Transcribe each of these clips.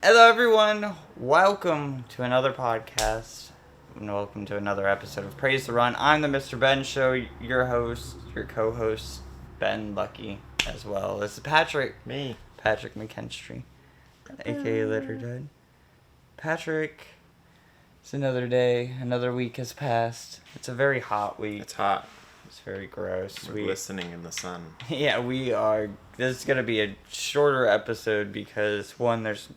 Hello everyone, welcome to another podcast, and welcome to another episode of Praise the Run. I'm the MrBenShow, your host, your co-host, Ben Lucky, as well as Patrick McKinstry, aka Litterdud. Patrick, it's another day, another week has passed. It's a very hot week. It's hot. It's very gross. We're glistening in the sun. Yeah, we are. This is going to be a shorter episode because, one, there's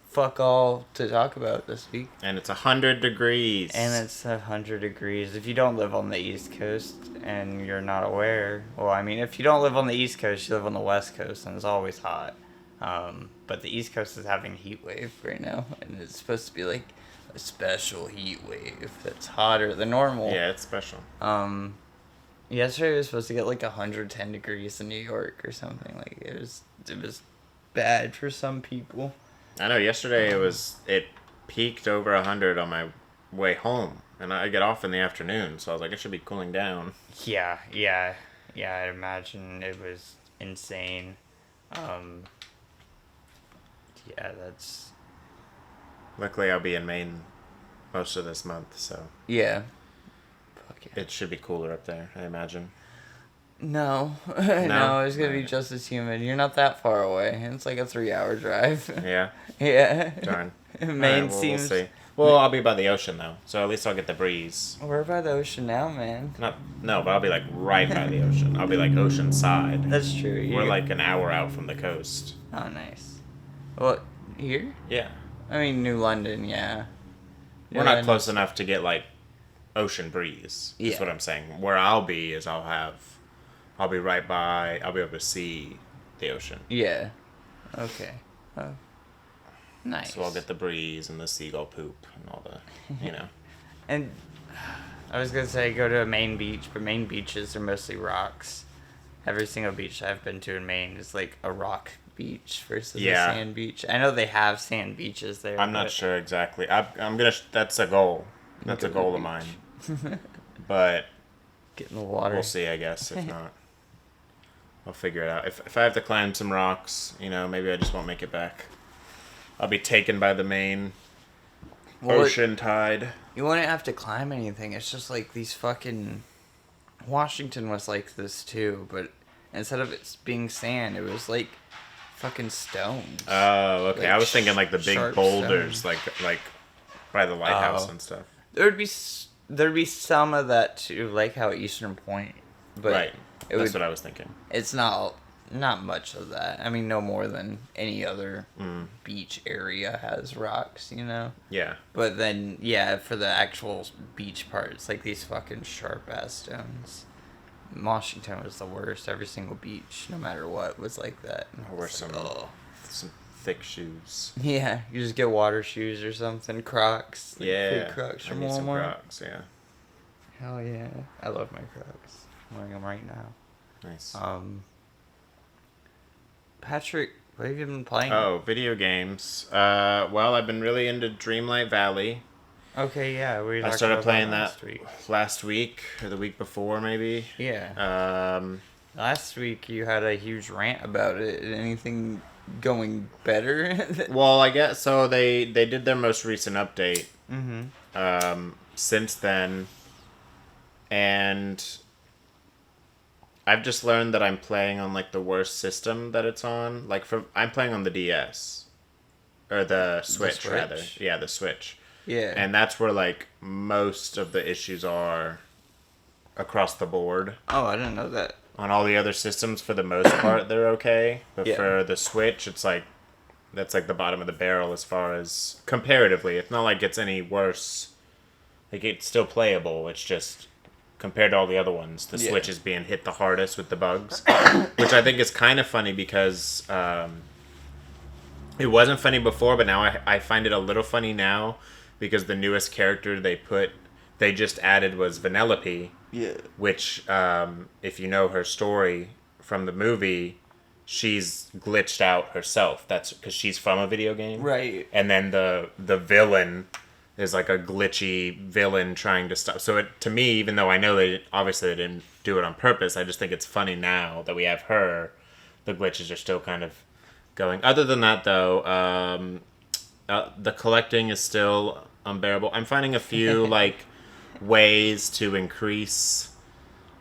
fuck all to talk about this week. And it's 100 degrees. And it's 100 degrees. If you don't live on the East Coast and you're not aware, well, I mean, if you don't live on the East Coast, you live on the West Coast, and it's always hot. But the East Coast is having a heat wave right now, and it's supposed to be like a special heat wave that's hotter than normal. Yeah, it's special. Yesterday we was supposed to get like 110 degrees in New York or something. Like it was bad for some people. I know, yesterday it peaked over 100 on my way home, and I get off in the afternoon, so I was like, it should be cooling down. Yeah, I imagine it was insane. That's... Luckily, I'll be in Maine most of this month, so... Yeah. Fuck yeah. It should be cooler up there, I imagine. No, it's gonna be just as humid. You're not that far away. It's like a 3-hour drive. Yeah? Yeah. Darn. Maine We'll seems... see. Well, I'll be by the ocean, though, so at least I'll get the breeze. We're by the ocean now, man. No, but I'll be, right by the ocean. I'll be, ocean side. That's true. We're, an hour out from the coast. Oh, nice. Well, here? Yeah. I mean, New London, yeah. We're not close enough to get, ocean breeze. Yeah. Is what I'm saying. Where I'll be is I'll be right by, I'll be able to see the ocean. Yeah. Okay. Oh. Nice. So I'll get the breeze and the seagull poop and all the, And I was going to say go to a Maine beach, but Maine beaches are mostly rocks. Every single beach I've been to in Maine is like a rock beach versus a sand beach. I know they have sand beaches there. I'm not sure exactly. That's a goal. That's a goal of mine. But get in the water. We'll see, I guess. If not, I'll figure it out. If I have to climb some rocks, maybe I just won't make it back. I'll be taken by the main ocean tide. You wouldn't have to climb anything. It's just like these fucking... Washington was like this too, but instead of it being sand, it was like fucking stones. Oh, okay. I was thinking the big boulders, stones. like by the lighthouse and stuff. There'd be some of that too, like how Eastern Point. But right. That's what I was thinking. It's not much of that. I mean, no more than any other beach area has rocks, Yeah. But then, yeah, for the actual beach part, it's like these fucking sharp-ass stones. Washington was the worst. Every single beach, no matter what, was like that. I'll wear some thick shoes. Yeah, you just get water shoes or something. Crocs. Yeah. Crocs from I need Walmart. some Crocs, yeah. Hell yeah. I love my Crocs. I'm wearing them right now. Nice. Patrick, what have you been playing? Oh, video games. Well, I've been really into Dreamlight Valley. Okay, yeah. I started playing that last week, or the week before, maybe. Yeah. Last week you had a huge rant about it. Anything going better? Well, I guess so. They did their most recent update. Since then, and I've just learned that I'm playing on the worst system that it's on. I'm playing on the DS, or the Switch rather. Yeah, the Switch. Yeah. And that's where most of the issues are across the board. Oh, I didn't know that. On all the other systems, for the most part, they're okay. But yeah. For the Switch, it's that's the bottom of the barrel as far as comparatively. It's not like it's any worse. It's still playable. It's just compared to all the other ones, the Switch is being hit the hardest with the bugs, which I think is kind of funny because it wasn't funny before, but now I find it a little funny now because the newest character they just added was Vanellope. Yeah. Which, if you know her story from the movie, she's glitched out herself. That's because she's from a video game. Right. And then the villain is a glitchy villain trying to stop. So to me, even though I know they didn't do it on purpose, I just think it's funny now that we have her. The glitches are still kind of going. Other than that, though, the collecting is still unbearable. I'm finding a few like ways to increase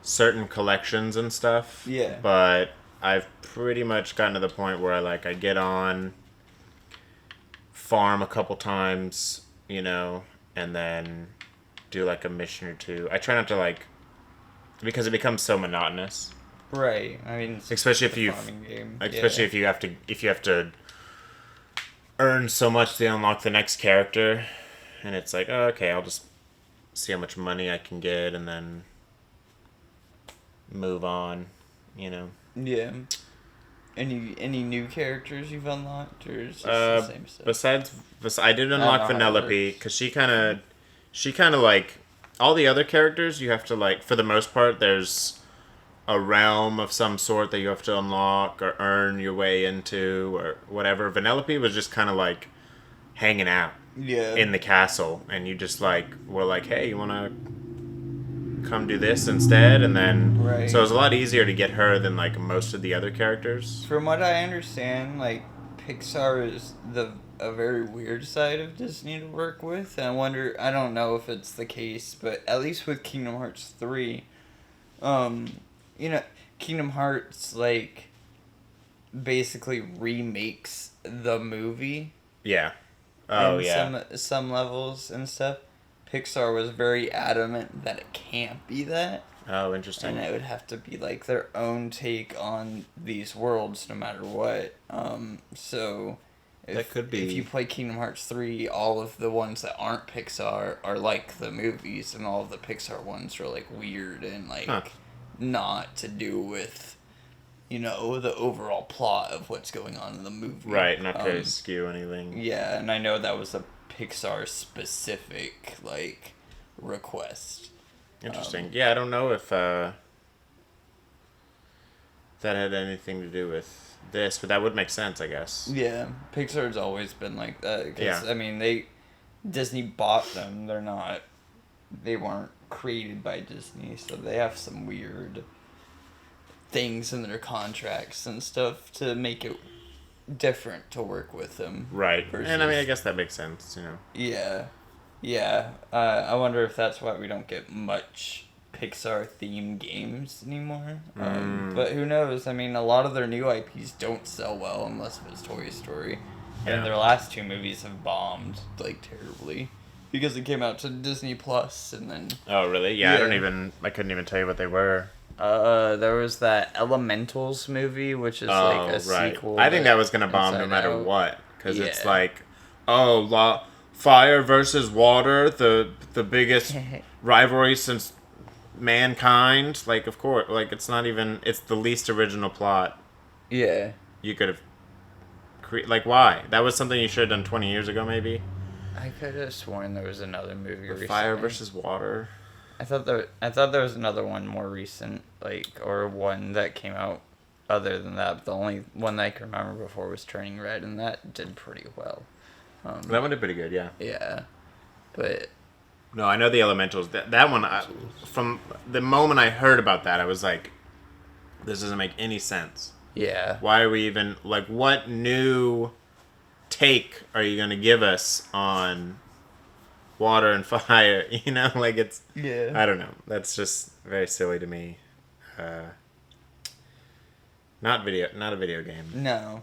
certain collections and stuff. Yeah. But I've pretty much gotten to the point where I get on, farm a couple times, and then do like a mission or two. I try not to because it becomes so monotonous. Right. I mean, especially if if you have to earn so much to unlock the next character, and it's like, oh, okay, I'll just see how much money I can get and then move on, Yeah. Any new characters you've unlocked, or is it the same stuff? Besides, I did unlock Vanellope because she kind of like all the other characters. You have to for the most part, there's a realm of some sort that you have to unlock or earn your way into or whatever. Vanellope was just kind of hanging out in the castle, and you just were like, hey, you want to come do this instead? And then so it was a lot easier to get her than most of the other characters. From what I understand, Pixar is a very weird side of Disney to work with, and I don't know if it's the case, but at least with Kingdom Hearts 3, Kingdom Hearts basically remakes the movie. Yeah. Oh, yeah. Some levels and stuff. Pixar was very adamant that it can't be that. Oh, interesting. And it would have to be their own take on these worlds, no matter what. So that could be. If you play Kingdom Hearts 3, all of the ones that aren't Pixar are like the movies, and all of the Pixar ones are weird and not to do with, the overall plot of what's going on in the movie. Right, not to skew anything. Yeah, and I know that was a Pixar specific request. Interesting. Yeah, I don't know if that had anything to do with this, but that would make sense, I guess. Yeah, Pixar's always been like that. Cause, yeah. Disney bought them. They weren't created by Disney, so they have some weird things in their contracts and stuff to make it different to work with them. Right. And I guess that makes sense, Yeah. Yeah. I wonder if that's why we don't get much Pixar-themed games anymore. But who knows? A lot of their new IPs don't sell well unless it's Toy Story. Yeah. And their last two movies have bombed, terribly. Because it came out to Disney Plus, and then... Oh, really? Yeah, I couldn't even tell you what they were. There was that Elementals movie, which is a sequel. I think that was going to bomb no matter what. Because it's fire versus water, the biggest rivalry since mankind. Of course. It's not even... It's the least original plot. Yeah. You could have... why? That was something you should have done 20 years ago, maybe? I could have sworn there was another movie recently. Fire versus water. I thought there was another one more recent, or one that came out other than that. But the only one that I can remember before was Turning Red, and that did pretty well. That one did pretty good, yeah. Yeah, but... No, I know the Elementals. That one, from the moment I heard about that, I was like, this doesn't make any sense. Yeah. Why are we even... what new take are you going to give us on water and fire? It's... Yeah. I don't know. That's just very silly to me. Not a video game. No,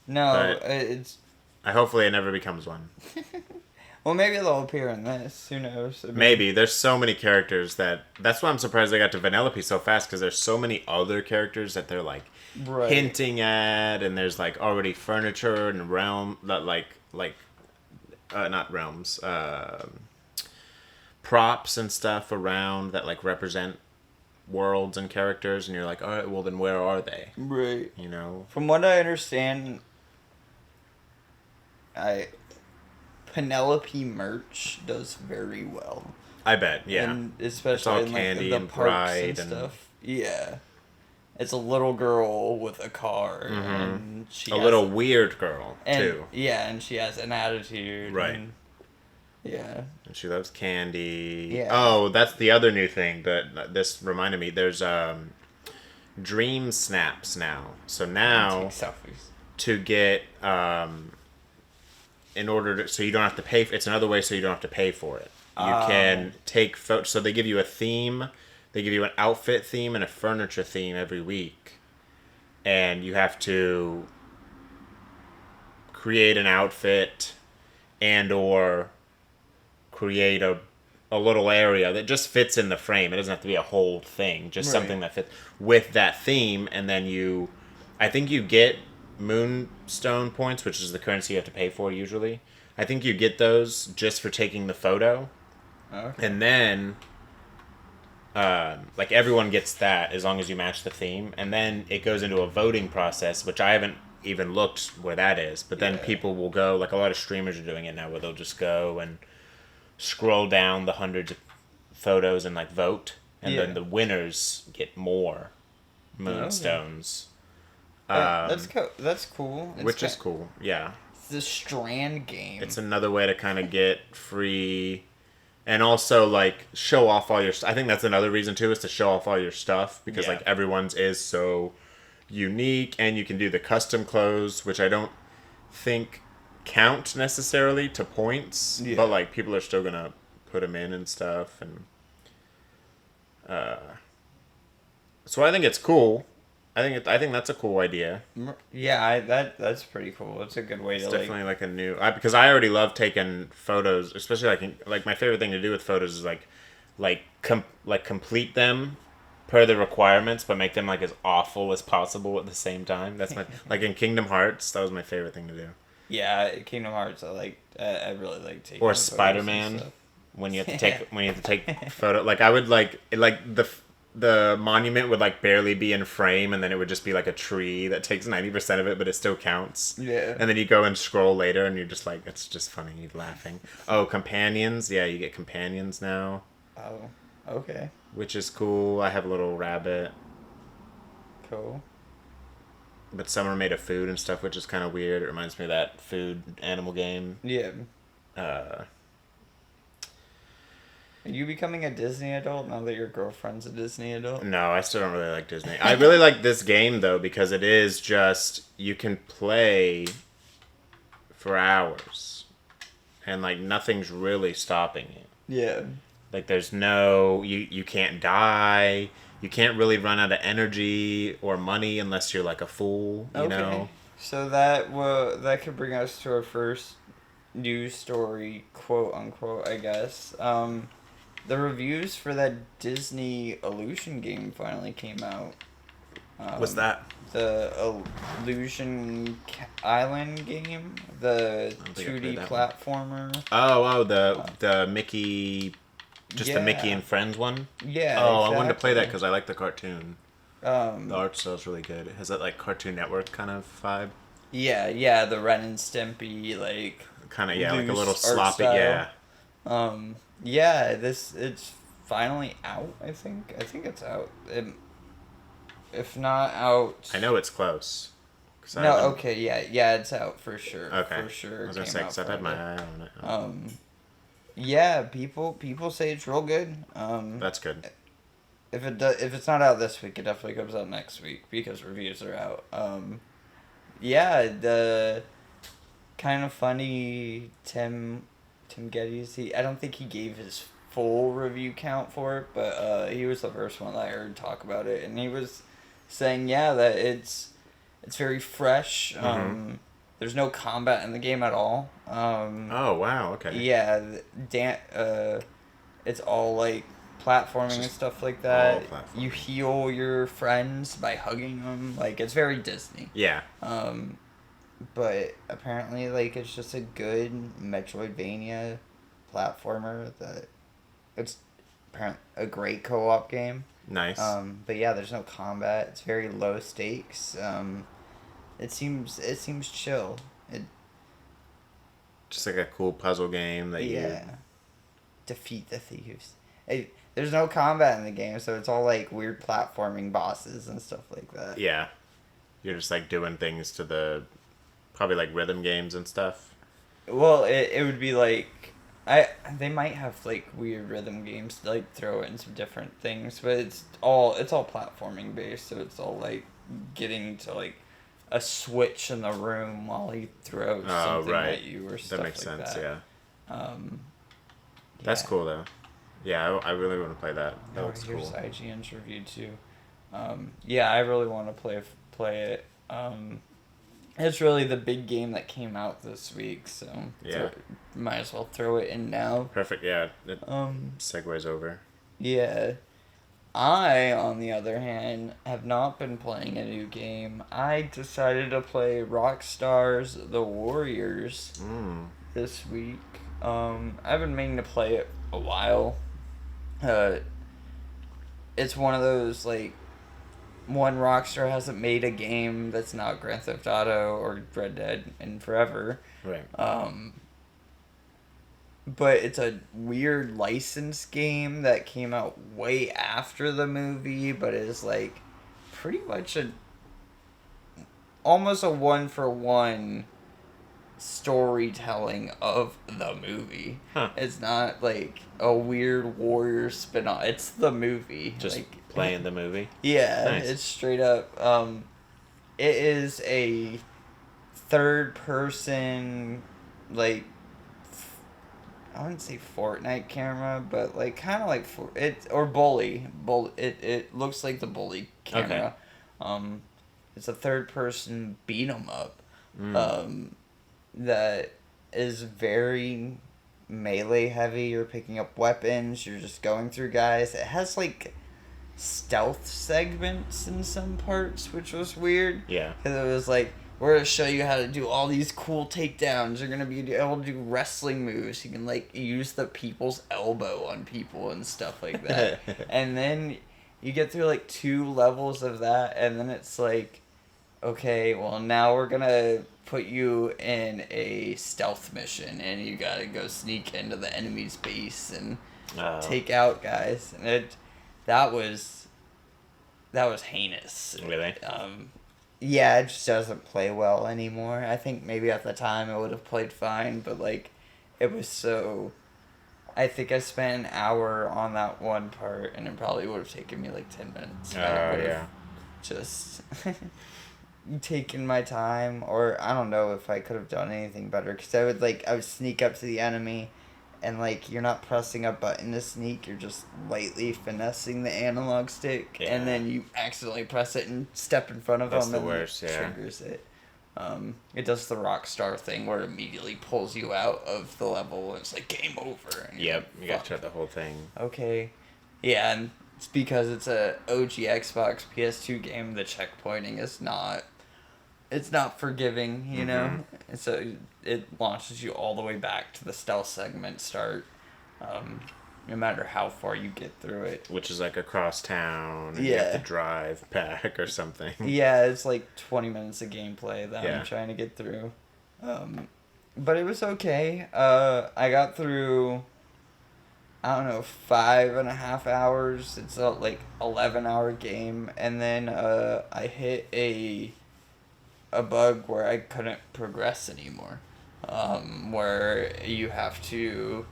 but it's... hopefully it never becomes one. Well, maybe they'll appear in this. Who knows? Maybe. There's so many characters that's why I'm surprised they got to Vanellope so fast, because there's so many other characters that they're hinting at, and there's already furniture and realm that not realms, props and stuff around that represent worlds and characters, and you're all right, well then where are they? Right. From what I understand, Penelope merch does very well. I bet, yeah. And especially in candy the and parks pride and stuff. Yeah. It's a little girl with a car, and she has little weird girl too. Yeah, and she has an attitude. Right. And, yeah. And she loves candy. Yeah. Oh, that's the other new thing that this reminded me. There's Dream Snaps now. So now take selfies. to get in order to, so you don't have to pay. It's another way so you don't have to pay for it. You can take photos. So they give you a theme. They give you an outfit theme and a furniture theme every week, and you have to create an outfit and or create a little area that just fits in the frame. It doesn't have to be a whole thing, just something that fits with that theme. And then I think you get moonstone points, which is the currency you have to pay for usually. I think you get those just for taking the photo. Okay. And then like everyone gets that as long as you match the theme. And then it goes into a voting process, which I haven't even looked where that is. But then people will go, like a lot of streamers are doing it now, where they'll just go and scroll down the hundreds of photos and like vote. And then the winners get more moonstones. That's cool. Which is cool, yeah. It's the Strand game. It's another way to kind of get free, and also like show off all your. I think that's another reason too, is to show off all your stuff, because like everyone's is so unique, and you can do the custom clothes, which I don't think count necessarily to points, but like people are still gonna put them in and stuff, and so I think it's cool. I think that's a cool idea. Yeah, that's pretty cool. It's a good way to. It's definitely like a new. Because I already love taking photos, especially like my favorite thing to do with photos is like complete them per the requirements, but make them like as awful as possible at the same time. That's my like in Kingdom Hearts. That was my favorite thing to do. Yeah, Kingdom Hearts. I really like taking. Or Spider-Man, when you have to take photo. Like I would like the monument would like barely be in frame, and then it would just be like a tree that takes 90% of it, but it still counts. Yeah. And then you go and scroll later, and you're just like, it's just funny, you're laughing. Oh, companions. Yeah, you get companions now. Oh, okay. Which is cool. I have a little rabbit. Cool. But some are made of food and stuff, which is kind of weird. It reminds me of that food animal game. Yeah. Are you becoming a Disney adult now that your girlfriend's a Disney adult? No, I still don't really like Disney. I really like this game, though, because it is just, you can play for hours. And, like, nothing's really stopping you. Yeah. Like, there's no, you can't die. You can't really run out of energy or money unless you're, like, a fool, you know? So that could bring us to our first news story, quote unquote, I guess. The reviews for that Disney Illusion game finally came out. What's that? The Illusion Island game, the 2D platformer. Oh, the Mickey, the Mickey and Friends one. Yeah. Oh, exactly. I wanted to play that because I like the cartoon. The art style's really good. Has that like Cartoon Network kind of vibe? Yeah, the Ren and Stimpy like. Kind of like a little sloppy, it's finally out, I think. I think it's out. If not out... I know it's close. It's out for sure. Okay. For sure. I was going to say, because I've had my eye on it. Yeah, people say it's real good. That's good. If it's not out this week, it definitely comes out next week, because reviews are out. The kind of funny Tim Geddes, I don't think he gave his full review count for it, but he was the first one that I heard talk about it, and he was saying that it's very fresh. Mm-hmm. There's no combat in the game at all. Oh wow, okay. Yeah, it's all like platforming and stuff like that. You heal your friends by hugging them. Like, it's very Disney. Yeah. But apparently, like, it's just a good Metroidvania platformer that it's apparently a great co-op game. Nice. But yeah, there's no combat. It's very low stakes. It seems chill. Just like a cool puzzle game that you defeat the thieves. There's no combat in the game, so it's all like weird platforming bosses and stuff like that. Yeah. You're just like doing things to the probably like rhythm games and stuff. Well, it would be like they might have like weird rhythm games to like throw in some different things, but it's all platforming based, so it's all like getting to like a switch in the room while he throws something at you or stuff like that. That makes sense, yeah. That's cool, though. Yeah, I really want to play that. That looks cool. Here's IGN's review, too. Yeah, I really want to play it. It's really the big game that came out this week, so might as well throw it in now. Perfect, yeah. It segues over. Yeah. I, on the other hand, have not been playing a new game. I decided to play Rockstar's The Warriors this week. I've been meaning to play it a while. It's one of those, like, one, Rockstar hasn't made a game that's not Grand Theft Auto or Red Dead in forever. Right. But it's a weird license game that came out way after the movie, but is like pretty much almost a one-for-one storytelling of the movie. Huh. It's not like a weird warrior spin-off. It's the movie. Just like, playing the movie? Yeah, nice. It's straight up. It is a third-person, like, I wouldn't say Fortnite camera, but like kind of like Bully. It looks like the Bully camera. Okay. It's a third-person beat 'em up. That is very melee heavy. You're picking up weapons. You're just going through guys. It has like stealth segments in some parts, which was weird. Yeah. Because it was like, we're going to show you how to do all these cool takedowns. You're going to be able to do wrestling moves. You can like use the people's elbow on people and stuff like that. And then you get through like 2 levels of that, and then it's like, okay, well now we're going to put you in a stealth mission, and you got to go sneak into the enemy's base and take out guys. And that was heinous. Really? Yeah, it just doesn't play well anymore. I think maybe at the time it would have played fine, but like, it was so... I think I spent an hour on that one part, and it probably would have taken me like 10 minutes. I would have just taken my time, or I don't know if I could have done anything better, because I would sneak up to the enemy, and like, you're not pressing a button to sneak, you're just lightly finessing the analog stick, and then you accidentally press it and step in front of them, and it triggers it. It does the Rockstar thing where it immediately pulls you out of the level, and it's like, game over. And you gotta try the whole thing. Okay. Yeah, and it's because it's a OG Xbox PS2 game, the checkpointing is not... It's not forgiving, you know? And so it launches you all the way back to the stealth segment start, no matter how far you get through it. Which is like across town, and you have to drive back or something. Yeah, it's like 20 minutes of gameplay that I'm trying to get through. But it was okay. I got through, I don't know, 5.5 hours. It's a like 11-hour game, and then I hit a bug where I couldn't progress anymore. Where you have to...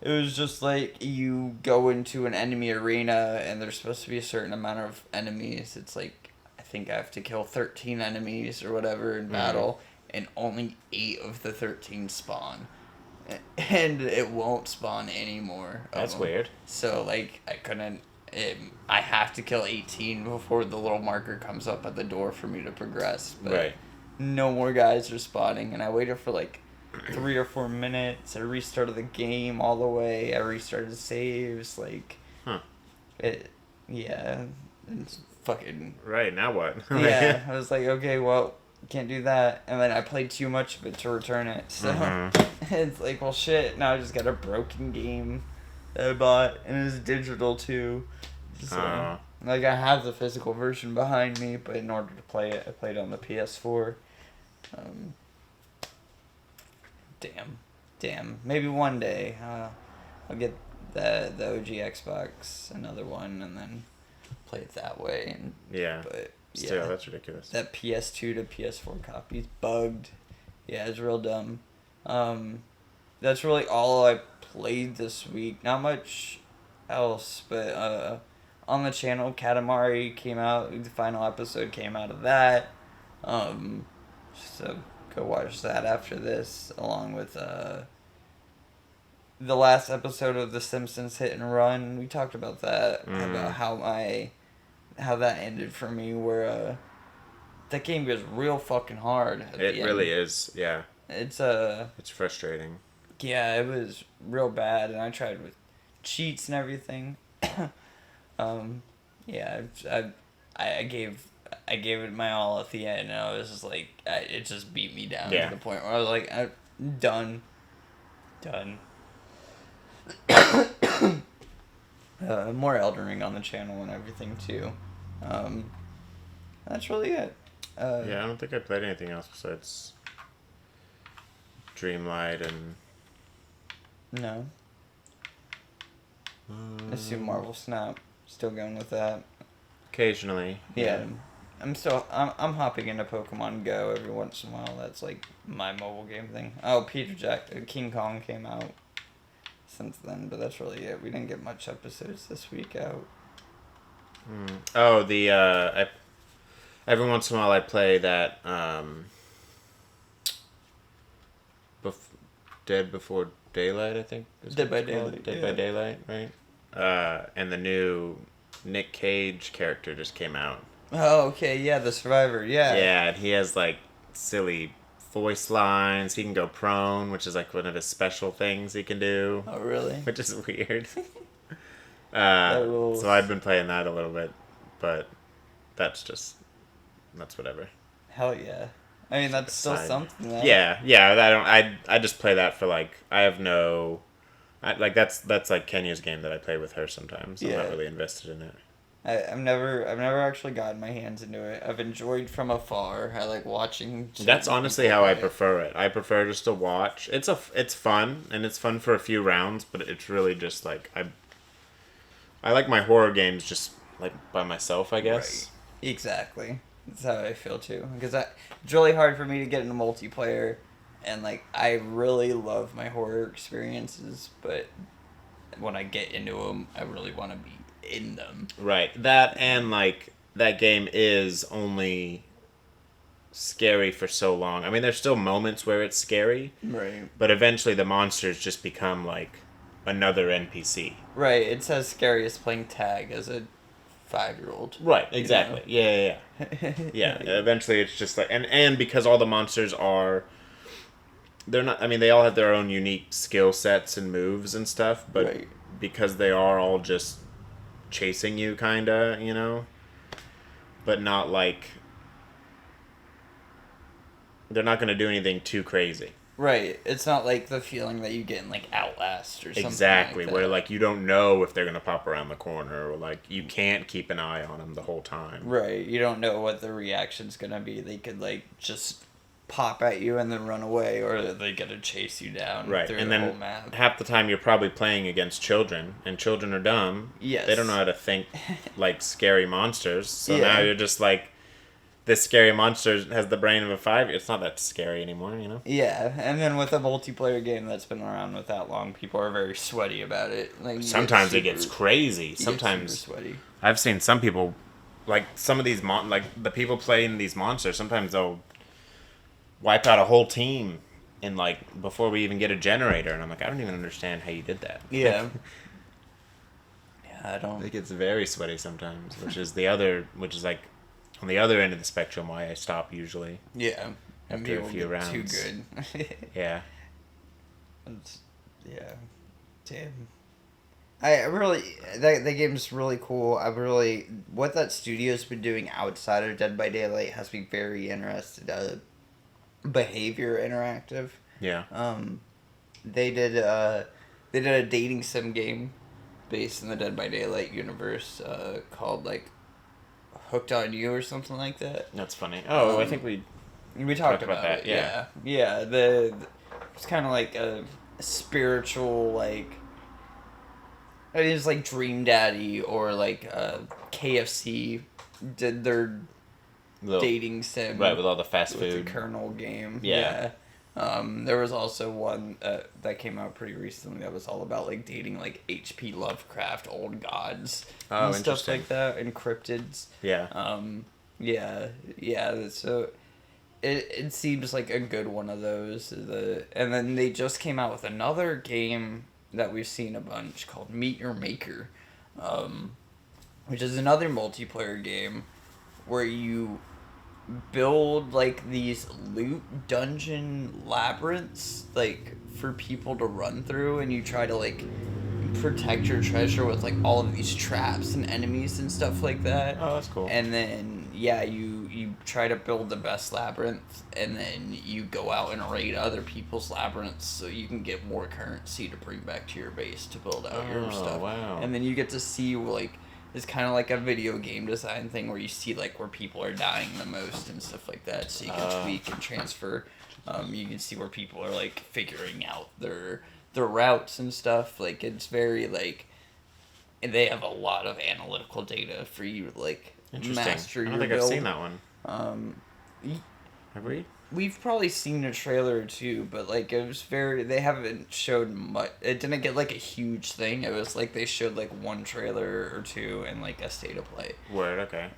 It was just like, you go into an enemy arena, and there's supposed to be a certain amount of enemies. It's like, I think I have to kill 13 enemies or whatever in battle, and only 8 of the 13 spawn. And it won't spawn anymore. That's weird. So, like, I couldn't... I have to kill 18 before the little marker comes up at the door for me to progress. But no more guys are spawning, and I waited for like 3 or 4 minutes. I restarted the game all the way. I restarted saves. Like, it's fucking... Right, now what? Yeah, I was like, okay, well, can't do that. And then I played too much of it to return it. So it's like, well, shit, now I just got a broken game that I bought, and it's digital too. So, like, I have the physical version behind me, but in order to play it, I played on the PS4. Damn. Maybe one day I'll get the OG Xbox, another one, and then play it that way. And but still, that's ridiculous. That PS2 to PS4 copy's bugged. Yeah, it's real dumb. That's really all I played this week. Not much else, but on the channel, Katamari came out. The final episode came out of that. So go watch that after this, along with the last episode of The Simpsons Hit and Run. We talked about that, about how that ended for me, where that game goes real fucking hard at the end. It really is, yeah. It's frustrating. Yeah, it was real bad, and I tried with cheats and everything. Yeah, I gave it my all at the end, and I was just like, it just beat me down to the point where I was like, done. More Elden Ring on the channel and everything too. That's really it. Yeah, I don't think I played anything else besides Dreamlight and... No. I assume Marvel Snap. Still going with that. Occasionally. Yeah. I'm hopping into Pokemon Go every once in a while. That's like my mobile game thing. Oh, King Kong came out since then, but that's really it. We didn't get much episodes this week out. Oh, every once in a while I play that Dead Before Daylight, I think. Dead by Daylight. Dead by Daylight, right? And the new Nick Cage character just came out. Oh, okay, yeah, the Survivor, yeah. Yeah, and he has like silly voice lines. He can go prone, which is like one of his special things he can do. Oh, really? Which is weird. So I've been playing that a little bit, but that's whatever. Hell yeah. I mean, that's still something. Though. Yeah. I just play that for like, that's like Kenya's game that I play with her sometimes. I'm not really invested in it. I've never actually gotten my hands into it. I've enjoyed from afar. I like watching. That's honestly how I prefer it. I prefer just to watch. It's fun, and it's fun for a few rounds, but it's really just like I like my horror games just like by myself, I guess. Right. Exactly. That's how I feel too. Because it's really hard for me to get into multiplayer, and like I really love my horror experiences, but when I get into them, I really want to be in them. Right. That and like that game is only scary for so long. I mean, there's still moments where it's scary. Right. But eventually the monsters just become like another NPC. Right. It's as scary as playing tag as a 5-year-old. Right. Exactly. You know? Yeah. Yeah. Eventually it's just like and because all the monsters they're not, I mean, they all have their own unique skill sets and moves and stuff, but because they are all just chasing you, kinda, you know, but not like they're not gonna do anything too crazy. Right. It's not like the feeling that you get in like Outlast or something. Exactly, like that. where like you don't know if they're gonna pop around the corner, or like you can't keep an eye on them the whole time. Right. You don't know what the reaction's gonna be. They could like just pop at you and then run away, or they gotta chase you down through the whole map. Half the time you're probably playing against children, and children are dumb. Yes. They don't know how to think like scary monsters. So now you're just like, this scary monster has the brain of a 5. It's not that scary anymore, you know? Yeah, and then with a multiplayer game that's been around with that long, people are very sweaty about it. Like sometimes it gets crazy. Sometimes sweaty. I've seen some people, like some of these like the people playing these monsters. Sometimes they'll wipe out a whole team in like before we even get a generator, and I'm like, I don't even understand how you did that. Yeah. I don't. It gets very sweaty sometimes, which is like on the other end of the spectrum why I stop usually. Yeah. After a few rounds. Too good. Yeah. Yeah. Damn. I really that game's really cool. What that studio's been doing outside of Dead by Daylight has me very interested. Behavior Interactive. Yeah. They did a dating sim game based in the Dead by Daylight universe called like Hooked on You or something like that. That's funny. Oh, I think we talked about that. Yeah. It's kind of like a spiritual like. It is like Dream Daddy or like KFC did their dating sim. Right, with all the fast with food. The Kernel game. Yeah. There was also one that came out pretty recently that was all about like dating like H.P. Lovecraft old gods and stuff like that, and cryptids. Yeah. Yeah. So it seems like a good one of those. And then they just came out with another game that we've seen a bunch called Meet Your Maker, which is another multiplayer game where you build like these loot dungeon labyrinths like for people to run through, and you try to like protect your treasure with like all of these traps and enemies and stuff like that. Oh, that's cool. And then you try to build the best labyrinth, and then you go out and raid other people's labyrinths so you can get more currency to bring back to your base to build out your stuff. Wow. And then you get to see like it's kind of like a video game design thing where you see like where people are dying the most and stuff like that, so you can tweak and transfer. You can see where people are like figuring out their routes and stuff. Like it's very like, and they have a lot of analytical data for you to like master your build. I don't think I've seen that one. Have we? We've probably seen a trailer or two, but like it was they haven't showed much. It didn't get like a huge thing. It was like they showed like one trailer or two and like a state of play. Word, okay.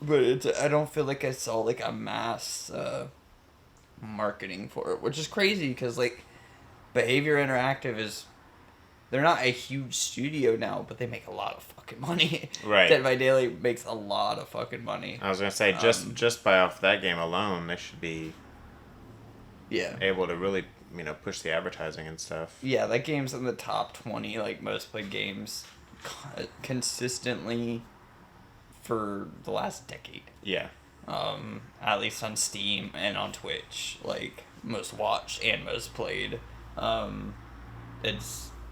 But I don't feel like I saw like a mass marketing for it, which is crazy because like Behavior Interactive they're not a huge studio now, but they make a lot of fucking money. Right. Dead by Daylight makes a lot of fucking money. I was gonna say just by off that game alone, they should be able to really push the advertising and stuff. Yeah, that game's in the top 20 like most played games consistently for the last decade. Yeah. At least on Steam and on Twitch, like most watched and most played.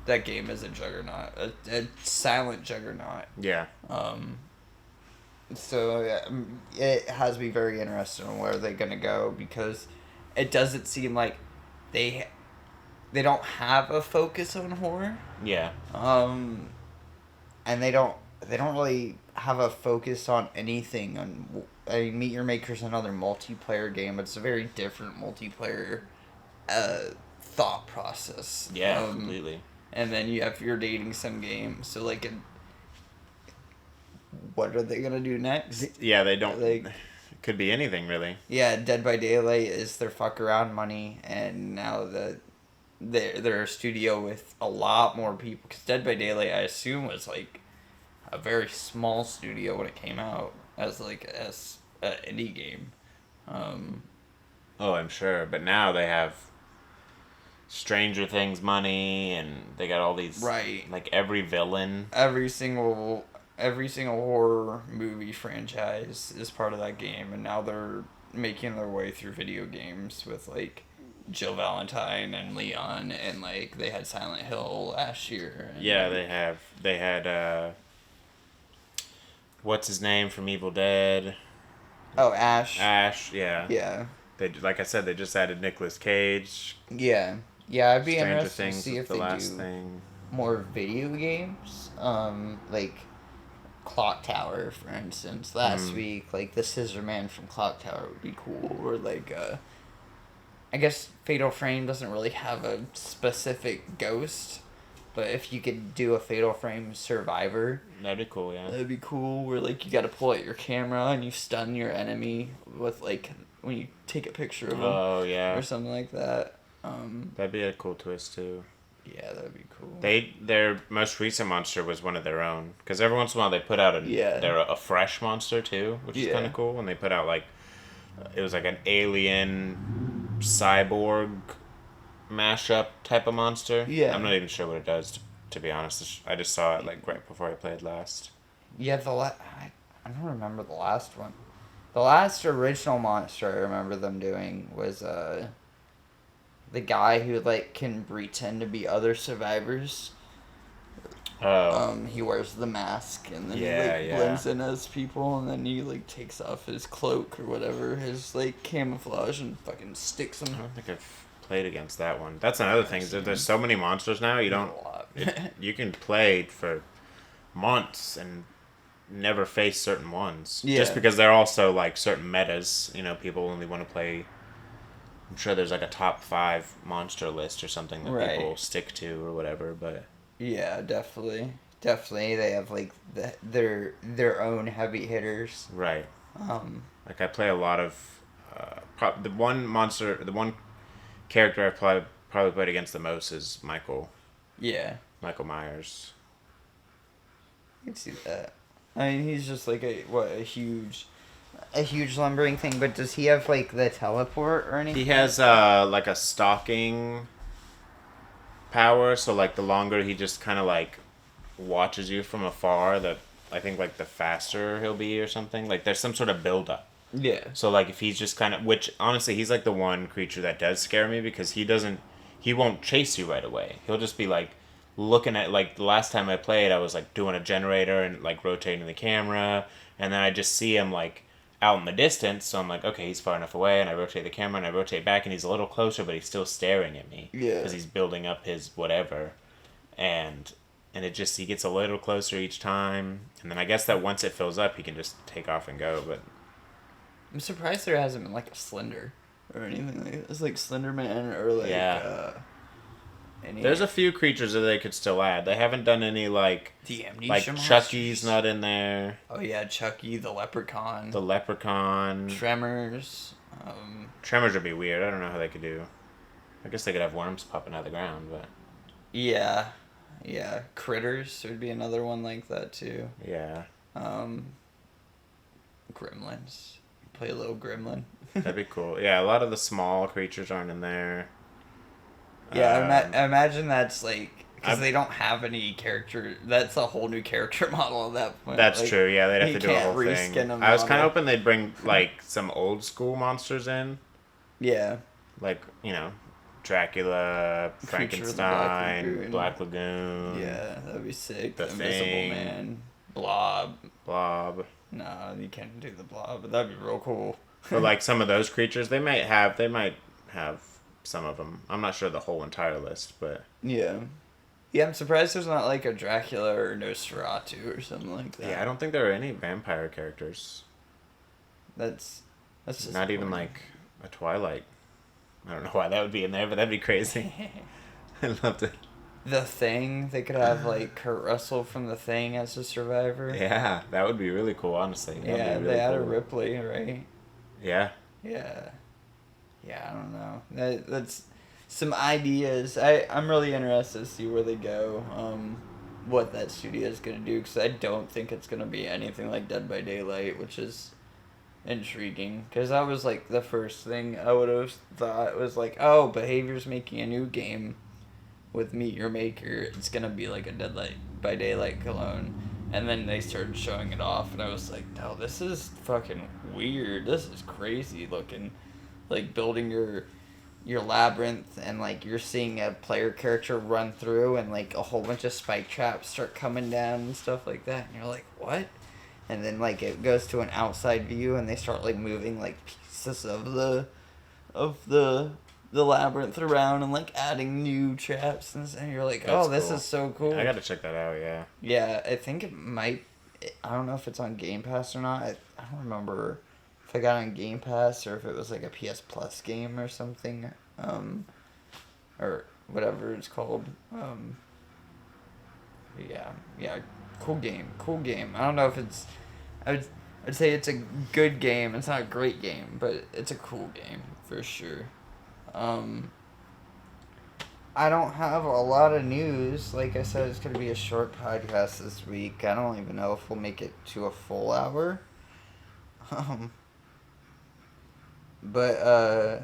That game is a juggernaut, a silent juggernaut. Yeah. So it has me very interested in where they're gonna go, because it doesn't seem like they don't have a focus on horror. Yeah. And they don't really have a focus on anything. Meet Your Maker's another multiplayer game. It's a very different multiplayer thought process. Yeah, completely. And then you have your dating sim game. So like, what are they gonna do next? Yeah, they don't. Like, it could be anything really. Yeah, Dead by Daylight is their fuck around money, and now they're a studio with a lot more people. Because Dead by Daylight, I assume, was like a very small studio when it came out as an indie game. Oh, I'm sure, but now they have Stranger Things money, and they got all these like every villain, every single horror movie franchise is part of that game, and now they're making their way through video games with like Jill Valentine and Leon, and like they had Silent Hill last year. Yeah, they had what's his name from Evil Dead? Oh, Ash. Ash, yeah. Yeah. They, like I said, they just added Nicolas Cage. Yeah. Yeah, I'd be Stranger interested Things to see if the they last do thing. more video games. Like Clock Tower, for instance. Last week, like the Scissor Man from Clock Tower would be cool. Or like, I guess Fatal Frame doesn't really have a specific ghost, but if you could do a Fatal Frame Survivor, that'd be cool. Yeah, that'd be cool. Where like you got to pull out your camera and you stun your enemy with like when you take a picture of them. Oh yeah, or something like that. That'd be a cool twist too. Yeah, that'd be cool. Their most recent monster was one of their own, because every once in a while they put out a fresh monster too, which is kind of cool. And they put out like it was like an alien cyborg mashup type of monster. Yeah, I'm not even sure what it does to be honest. I just saw it like right before I played last. Yeah, I don't remember the last one. The last original monster I remember them doing was the guy who like can pretend to be other survivors. Oh. He wears the mask and then he blends in as people, and then he like takes off his cloak or whatever, his like camouflage, and fucking sticks him. I don't think I've played against that one. That's another thing. There's so many monsters now. You can play for months and never face certain ones. Yeah. Just because they're also like certain metas. People only want to play. I'm sure there's like a top 5 monster list or something that people stick to or whatever, but yeah, definitely they have like their own heavy hitters. Right. Like I play a lot of the one character I've probably played against the most is Michael. Yeah. Michael Myers. I can see that. I mean, he's just like a huge lumbering thing. But does he have like the teleport or anything? He has like a stalking power. So like the longer he just kind of like watches you from afar, that I think like the faster he'll be or something. Like there's some sort of build up. Yeah. So like if he's just kind of, which honestly he's like the one creature that does scare me because he won't chase you right away. He'll just be like looking at, like the last time I played I was like doing a generator and like rotating the camera, and then I just see him like out in the distance, so I'm like, okay, he's far enough away, and I rotate the camera and I rotate back and he's a little closer, but he's still staring at me. Yeah. Because he's building up his whatever, and it just, he gets a little closer each time, and then I guess that once it fills up he can just take off and go. But I'm surprised there hasn't been like a Slender or anything like that. It's like Slenderman or like there's a few creatures that they could still add. They haven't done any like the Amnesia like monsters. Chucky's not in there. Oh yeah, Chucky, the Leprechaun. Tremors. Tremors would be weird. I don't know how they could do. I guess they could have worms popping out of the ground, but yeah. Critters would be another one like that too. Yeah. Gremlins. Play a little gremlin. That'd be cool. Yeah, a lot of the small creatures aren't in there. Yeah, I imagine that's like, because they don't have any character. That's a whole new character model at that point. That's like, true. Yeah, they'd have to do a whole thing. Them I was kind of hoping they'd bring like some old school monsters in. Yeah. Like, you know, Dracula, Frankenstein, Black Lagoon. Yeah, that'd be sick. The Invisible Thing. Man. Blob. No, you can't do the Blob, but that'd be real cool. But like some of those creatures, they might have some of them. I'm not sure the whole entire list, but yeah, I'm surprised there's not like a Dracula or Nosferatu or something like that. Yeah, I don't think there are any vampire characters. That's just not even like a Twilight. I don't know why that would be in there, but that'd be crazy. I'd love to. The Thing, they could have like Kurt Russell from The Thing as a survivor. Yeah, that would be really cool, honestly. Yeah, really they had a cool. Ripley, right? Yeah. Yeah, I don't know. That's some ideas. I'm really interested to see where they go. What that studio is gonna do, because I don't think it's gonna be anything like Dead by Daylight, which is intriguing. Because that was like the first thing I would have thought was like, oh, Behavior's making a new game with Meet Your Maker. It's gonna be like a Dead by Daylight clone. And then they started showing it off, and I was like, no, this is fucking weird. This is crazy looking. Like, building your labyrinth, and, like, you're seeing a player character run through, and, like, a whole bunch of spike traps start coming down and stuff like that. And you're like, what? And then, like, it goes to an outside view, and they start, like, moving, like, pieces of the labyrinth around and like adding new traps, and you're like, That's this cool. is so cool. I gotta check that out. Yeah. Yeah, I think it might. I don't know if it's on Game Pass or not. I don't remember if I got on Game Pass or if it was like a PS Plus game or something, or whatever it's called. Yeah, cool game. I don't know if it's. I'd say it's a good game. It's not a great game, but it's a cool game for sure. I don't have a lot of news. Like I said, it's going to be a short podcast this week. I don't even know if we'll make it to a full hour. But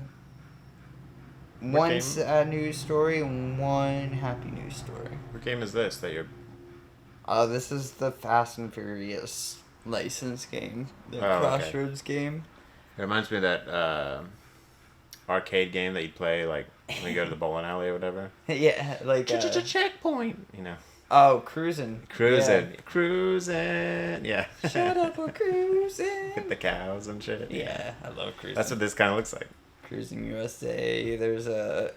one sad news story and one happy news story. What game is this that you're... This is the Fast and Furious license game. The Crossroads game. It reminds me of that arcade game that you play like when you go to the bowling alley or whatever. Yeah, like checkpoint. You know. Oh, cruising. Yeah. Shut up, we're cruising. Hit the cows and shit. Yeah, I love cruising. That's what this kind of looks like. Cruising USA. There's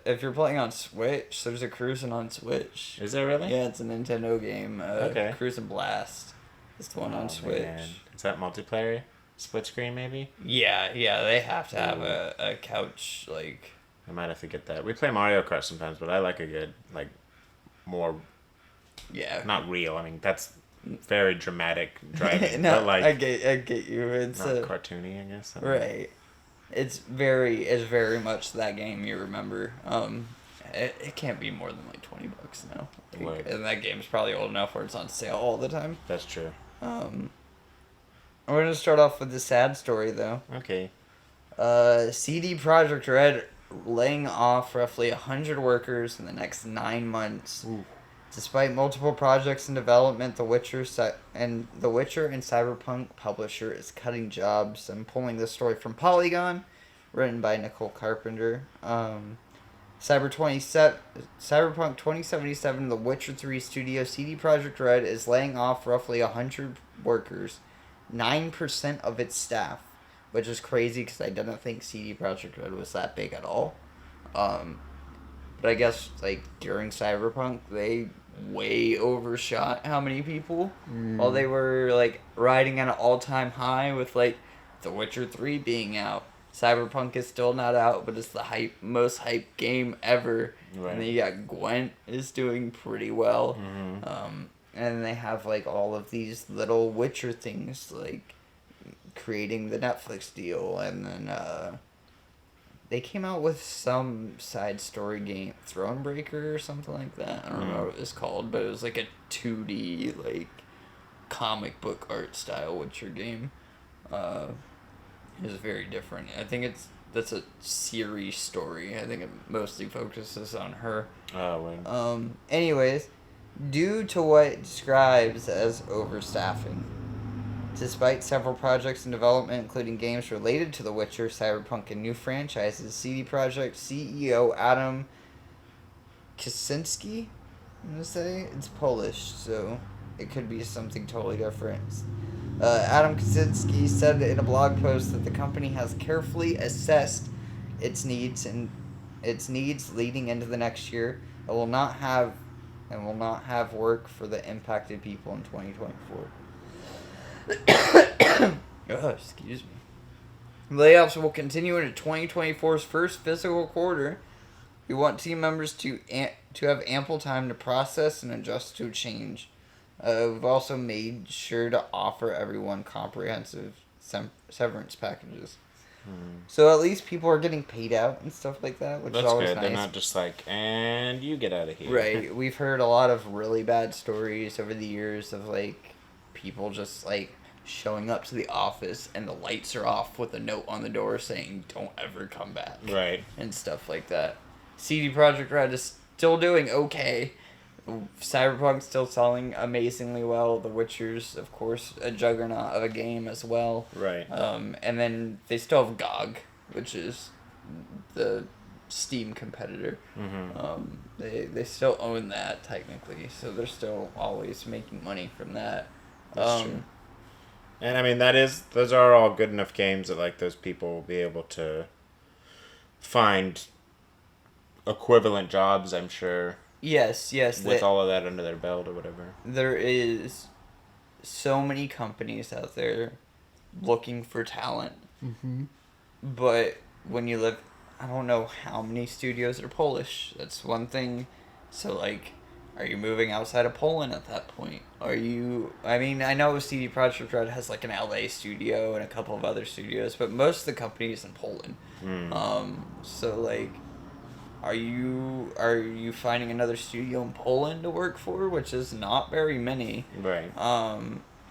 if you're playing on Switch, there's a Cruising on Switch. Is there really? Yeah, it's a Nintendo game. Okay. Cruising Blast. It's the one on Switch. Man. Is that multiplayer? Split screen maybe? Yeah, they have to have a couch, like... I might have to get that. We play Mario Kart sometimes, but I like a good, like, more... Yeah. Not real. I mean, that's very dramatic driving. No, but like, I get you. It's not cartoony, I guess. Right. It's very much that game you remember. It can't be more than like $20 now. Right. And that game's probably old enough where it's on sale all the time. That's true. We're gonna start off with the sad story though. Okay. CD Projekt Red laying off roughly 100 workers in the next 9 months. Ooh. Despite multiple projects in development, The Witcher and Cyberpunk publisher is cutting jobs. I'm pulling this story from Polygon, written by Nicole Carpenter. Cyberpunk 2077, The Witcher 3 studio, CD Projekt Red is laying off roughly 100 workers, 9% of its staff, which is crazy because I didn't think CD Projekt Red was that big at all. But I guess like during Cyberpunk, they way overshot how many people while they were like riding at an all-time high with like The Witcher 3 being out. Cyberpunk is still not out, but it's the most hyped game ever. Right. And then you got Gwent is doing pretty well. Mm-hmm. And they have like all of these little Witcher things, like creating the Netflix deal, and then they came out with some side story game, Thronebreaker or something like that. I don't know what it was called, but it was like a 2D like comic book art style Witcher game. It was very different. I think that's a Ciri story. I think it mostly focuses on her. Oh, wait. Anyways, due to what it describes as overstaffing. Despite several projects in development, including games related to The Witcher, Cyberpunk, and new franchises, CD Projekt CEO Adam Kaczynski, I'm going to say? It's Polish, so it could be something totally different. Adam Kaczynski said in a blog post that the company has carefully assessed its needs leading into the next year and will not have work for the impacted people in 2024. Oh, excuse me. Layoffs will continue into 2024's first fiscal quarter. We want team members to have ample time to process and adjust to a change. We've also made sure to offer everyone comprehensive severance packages. So at least people are getting paid out and stuff like that, which is always good. nice. They're not just like, and you get out of here. Right. We've heard a lot of really bad stories over the years of like people just like showing up to the office and the lights are off with a note on the door saying don't ever come back. Right. And stuff like that. CD Projekt Red is still doing okay. Cyberpunk's still selling amazingly well. The Witcher's, of course, a juggernaut of a game as well. Right. And then they still have GOG, which is the Steam competitor. Mm-hmm. They still own that technically, so they're still always making money from that. That's true. And I mean those are all good enough games that like those people will be able to find equivalent jobs, I'm sure. Yes. With all of that under their belt or whatever. There is so many companies out there looking for talent. Mm-hmm. But when you live, I don't know how many studios are Polish. That's one thing. So, like, are you moving outside of Poland at that point? I know CD Projekt Red has, like, an LA studio and a couple of other studios, but most of the companies in Poland. So, like, are you finding another studio in Poland to work for, which is not very many? Right.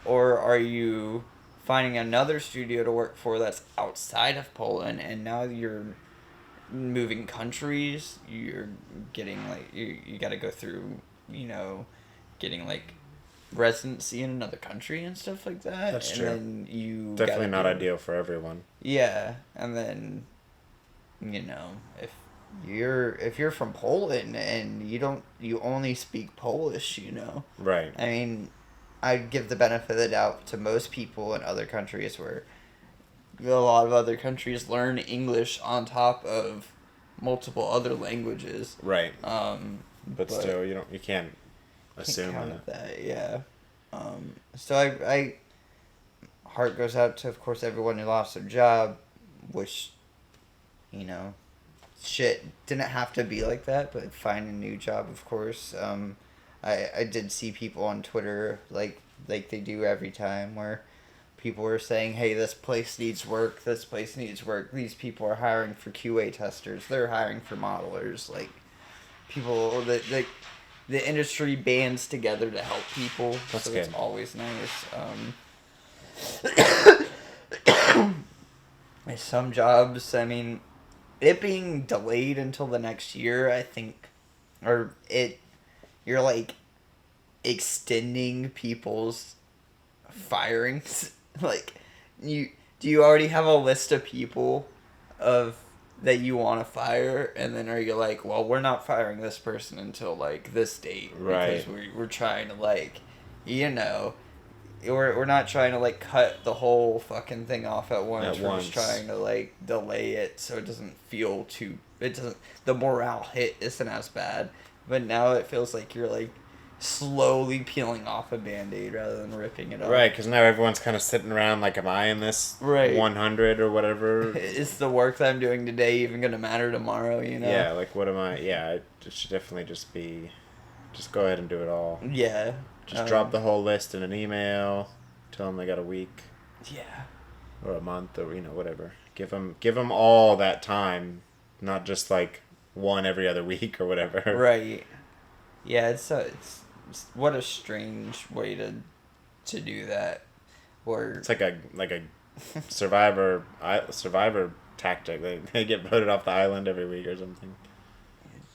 Or are you finding another studio to work for that's outside of Poland, and now you're moving countries, you're getting, like, you got to go through, getting, like, residency in another country and stuff like that. That's and true. Then you definitely not ideal for everyone. Yeah, and then, if you're from Poland and you only speak Polish, Right. I mean, I'd give the benefit of the doubt to most people in other countries where a lot of other countries learn English on top of multiple other languages. Right. But still, you can't assume that. Yeah. So I heart goes out to, of course, everyone who lost their job, which, shit didn't have to be like that, but find a new job, of course. I did see people on Twitter like they do every time where people were saying, hey, this place needs work, these people are hiring for QA testers, they're hiring for modelers, like, people, the industry bands together to help people, That's so good. it's always nice. Some jobs, I mean, it being delayed until the next year, I think, you're, like, extending people's firings. Like, do you already have a list of people that you want to fire, and then are you like, well, we're not firing this person until, like, this date, right? Because we're trying to, like, we're not trying to, like, cut the whole fucking thing off at once. Just trying to, like, delay it so it doesn't feel the morale hit isn't as bad. But now it feels like you're, like, slowly peeling off a Band-Aid rather than ripping it off. Right, because now everyone's kind of sitting around like, am I in this 100 or whatever? Is the work that I'm doing today even going to matter tomorrow, you know? Yeah, like, what am I? Yeah, it should definitely just go ahead and do it all. Yeah. Just drop the whole list in an email, tell them they got a week. Yeah. Or a month, or, whatever. Give them all that time, not just, like, one every other week or whatever. Right. Yeah, it's what a strange way to do that. Or it's like a survivor tactic. They get voted off the island every week or something.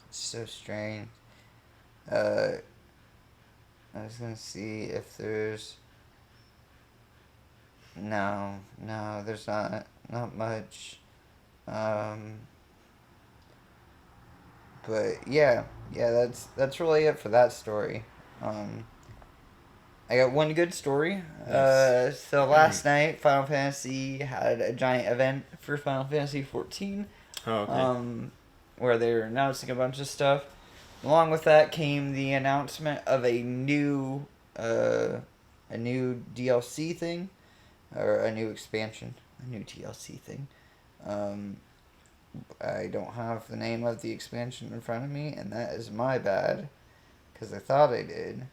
It's so strange. I was gonna see if there's. No, there's not much. But yeah, that's really it for that story. I got one good story. Nice. So last night, Final Fantasy had a giant event for Final Fantasy 14. Oh, okay. Where they were announcing a bunch of stuff. Along with that came the announcement of a new DLC thing, or a new expansion, a new DLC thing. I don't have the name of the expansion in front of me, and that is my bad, because I thought I did.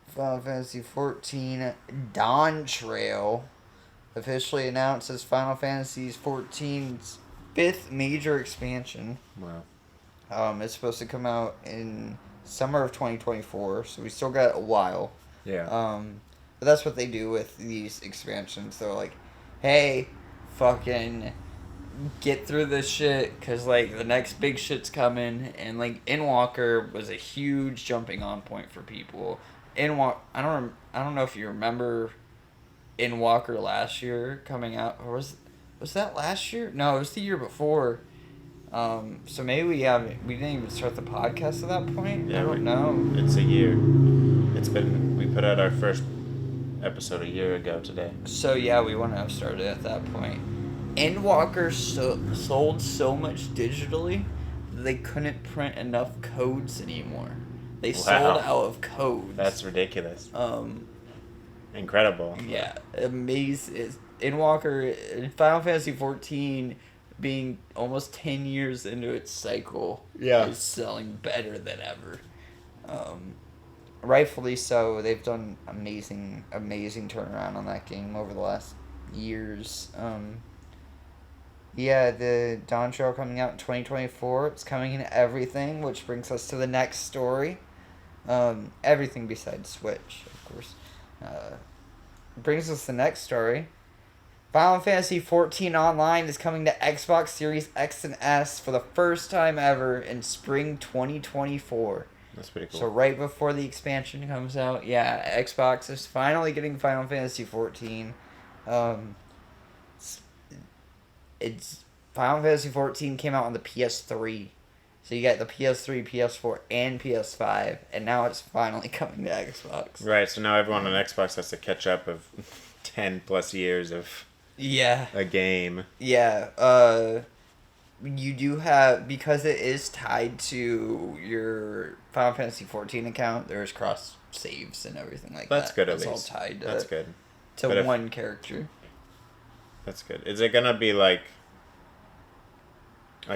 Final Fantasy XIV Dawn Trail officially announced as Final Fantasy XIV's 5th major expansion. Wow. It's supposed to come out in summer of 2024, so we still got a while. Yeah. But that's what they do with these expansions. They're like, hey, fucking get through this shit, because, like, the next big shit's coming. And, like, Endwalker was a huge jumping on point for people. I don't know if you remember Endwalker last year coming out, or was that last year? No, it was the year before. So maybe we didn't even start the podcast at that point. Yeah, I don't know. It's a year. We put out our first episode a year ago today. So yeah, we wouldn't have started at that point. Endwalker sold so much digitally that they couldn't print enough codes anymore. They sold out of codes. That's ridiculous. Incredible. Yeah, amazing. Endwalker, Final Fantasy XIV, being almost 10 years into its cycle, is selling better than ever. Rightfully so. They've done amazing turnaround on that game over the last years. The Dawn Trail coming out in 2024. It's coming in everything, which brings us to the next story. Everything besides Switch, of course. Brings us to the next story. Final Fantasy XIV Online is coming to Xbox Series X and S for the first time ever in spring 2024. That's pretty cool. So right before the expansion comes out, Xbox is finally getting Final Fantasy XIV. It's Final Fantasy XIV came out on the PS3. So you got the PS3, PS4, and PS5, and now it's finally coming to Xbox. Right, so now everyone on Xbox has to catch up of 10 plus years of a game. Yeah. You do have, because it is tied to your Final Fantasy XIV account, there's cross saves and everything like that. That's good, at least. It's all tied That's good. to one character. That's good. Is it gonna be like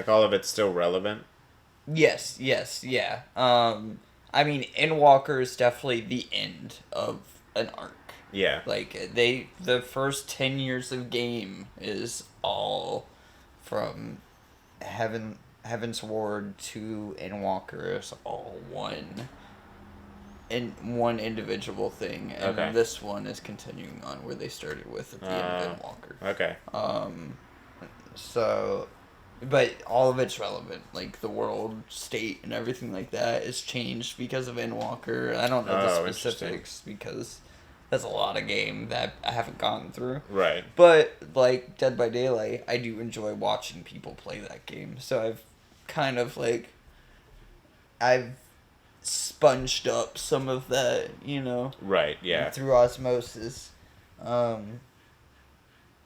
all of it's still relevant? Yes, yeah. I mean, Endwalker is definitely the end of an arc. Yeah. Like, the first 10 years of game is all from Heaven's Ward to Endwalker is all one individual thing, and Okay. this one is continuing on where they started with at the end of Endwalker. Okay. So, but all of it's relevant. Like, the world state and everything like that is changed because of Endwalker. I don't know the specifics because that's a lot of game that I haven't gone through. Right. But, like, Dead by Daylight, I do enjoy watching people play that game. So I've kind of, like, I've sponged up some of that, you know. Right, yeah. Through osmosis.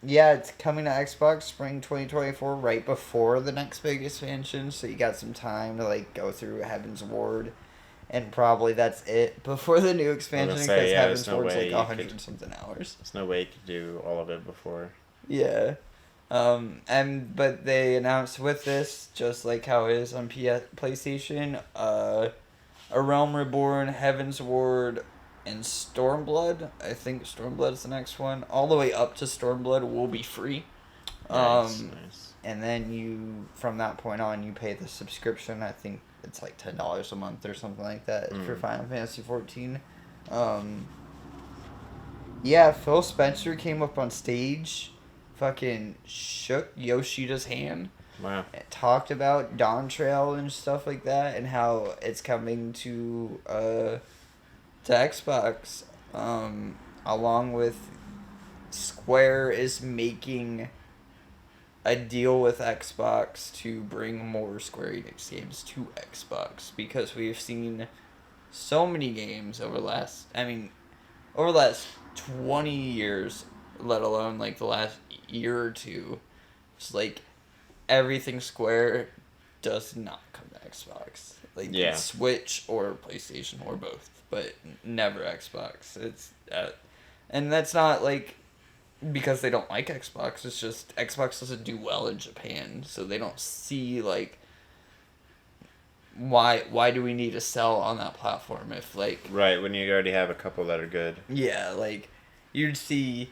Yeah, it's coming to Xbox spring 2024, right before the next big expansion, so you got some time to, like, go through Heaven's Ward, and probably that's it before the new expansion, because Heaven's Ward's like 100-something hours. There's no way you could do all of it before. Yeah. But they announced with this, just like how it is on PlayStation, A Realm Reborn, Heaven's Ward, and Stormblood. I think Stormblood's the next one. All the way up to Stormblood will be free. Nice. And then from that point on, you pay the subscription. I think it's like $10 a month or something like that for Final Fantasy 14. Yeah, Phil Spencer came up on stage, fucking shook Yoshida's hand. Wow. Talked about Dawn Trail and stuff like that, and how it's coming to Xbox, along with Square is making a deal with Xbox to bring more Square Enix games to Xbox, because we've seen so many games over the last 20 years, let alone like the last year or two. It's like everything Square does not come to Xbox. Like, it's Switch or PlayStation or both, but never Xbox. It's and that's not like because they don't like Xbox. It's just Xbox doesn't do well in Japan, so they don't see like why do we need to sell on that platform if like right when you already have a couple that are good. Yeah, like you would see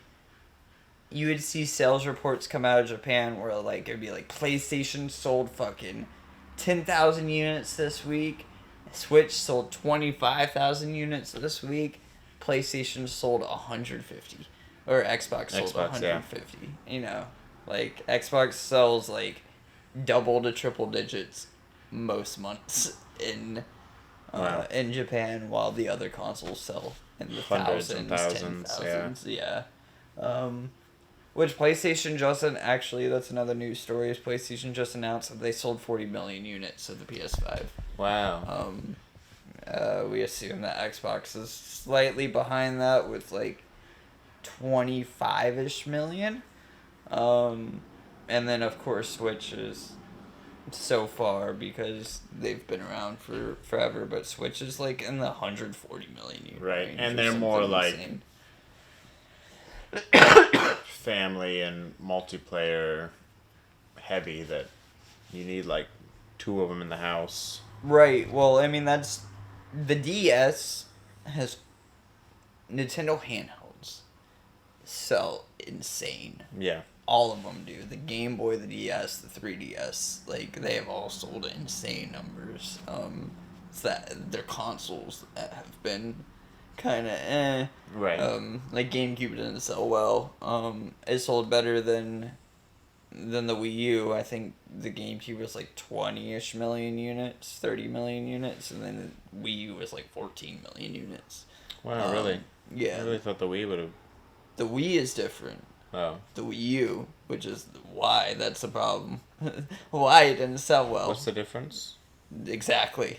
sales reports come out of Japan where like it'd be like PlayStation sold fucking 10,000 units this week, Switch sold 25,000 units this week, PlayStation sold 150, or Xbox sold 150. Yeah. You know, like Xbox sells like double to triple digits most months in Japan, while the other consoles sell in the hundreds thousands, and thousands. Yeah. Which PlayStation that's another news story, is PlayStation just announced that they sold 40 million units of the PS5. Wow. We assume that Xbox is slightly behind that with like 25-ish million. And then of course Switch is so far because they've been around for forever, but Switch is like in the 140 million unit right, range, and they're more insane. like family and multiplayer heavy, that you need like 2 of them in the house. Right. Well, I mean, that's the DS has Nintendo handhelds sell insane. Yeah. All of them do. The Game Boy, the DS, the 3DS, like they have all sold insane numbers. It's that their consoles that have been kind of Right. Like GameCube didn't sell well. It sold better than the Wii U. I think the GameCube was like 20-ish million units, 30 million units, and then the Wii U was like 14 million units. Wow, really? Yeah. I really thought the Wii would have... The Wii is different. Oh. The Wii U, which is why that's the problem. Why it didn't sell well. What's the difference? Exactly.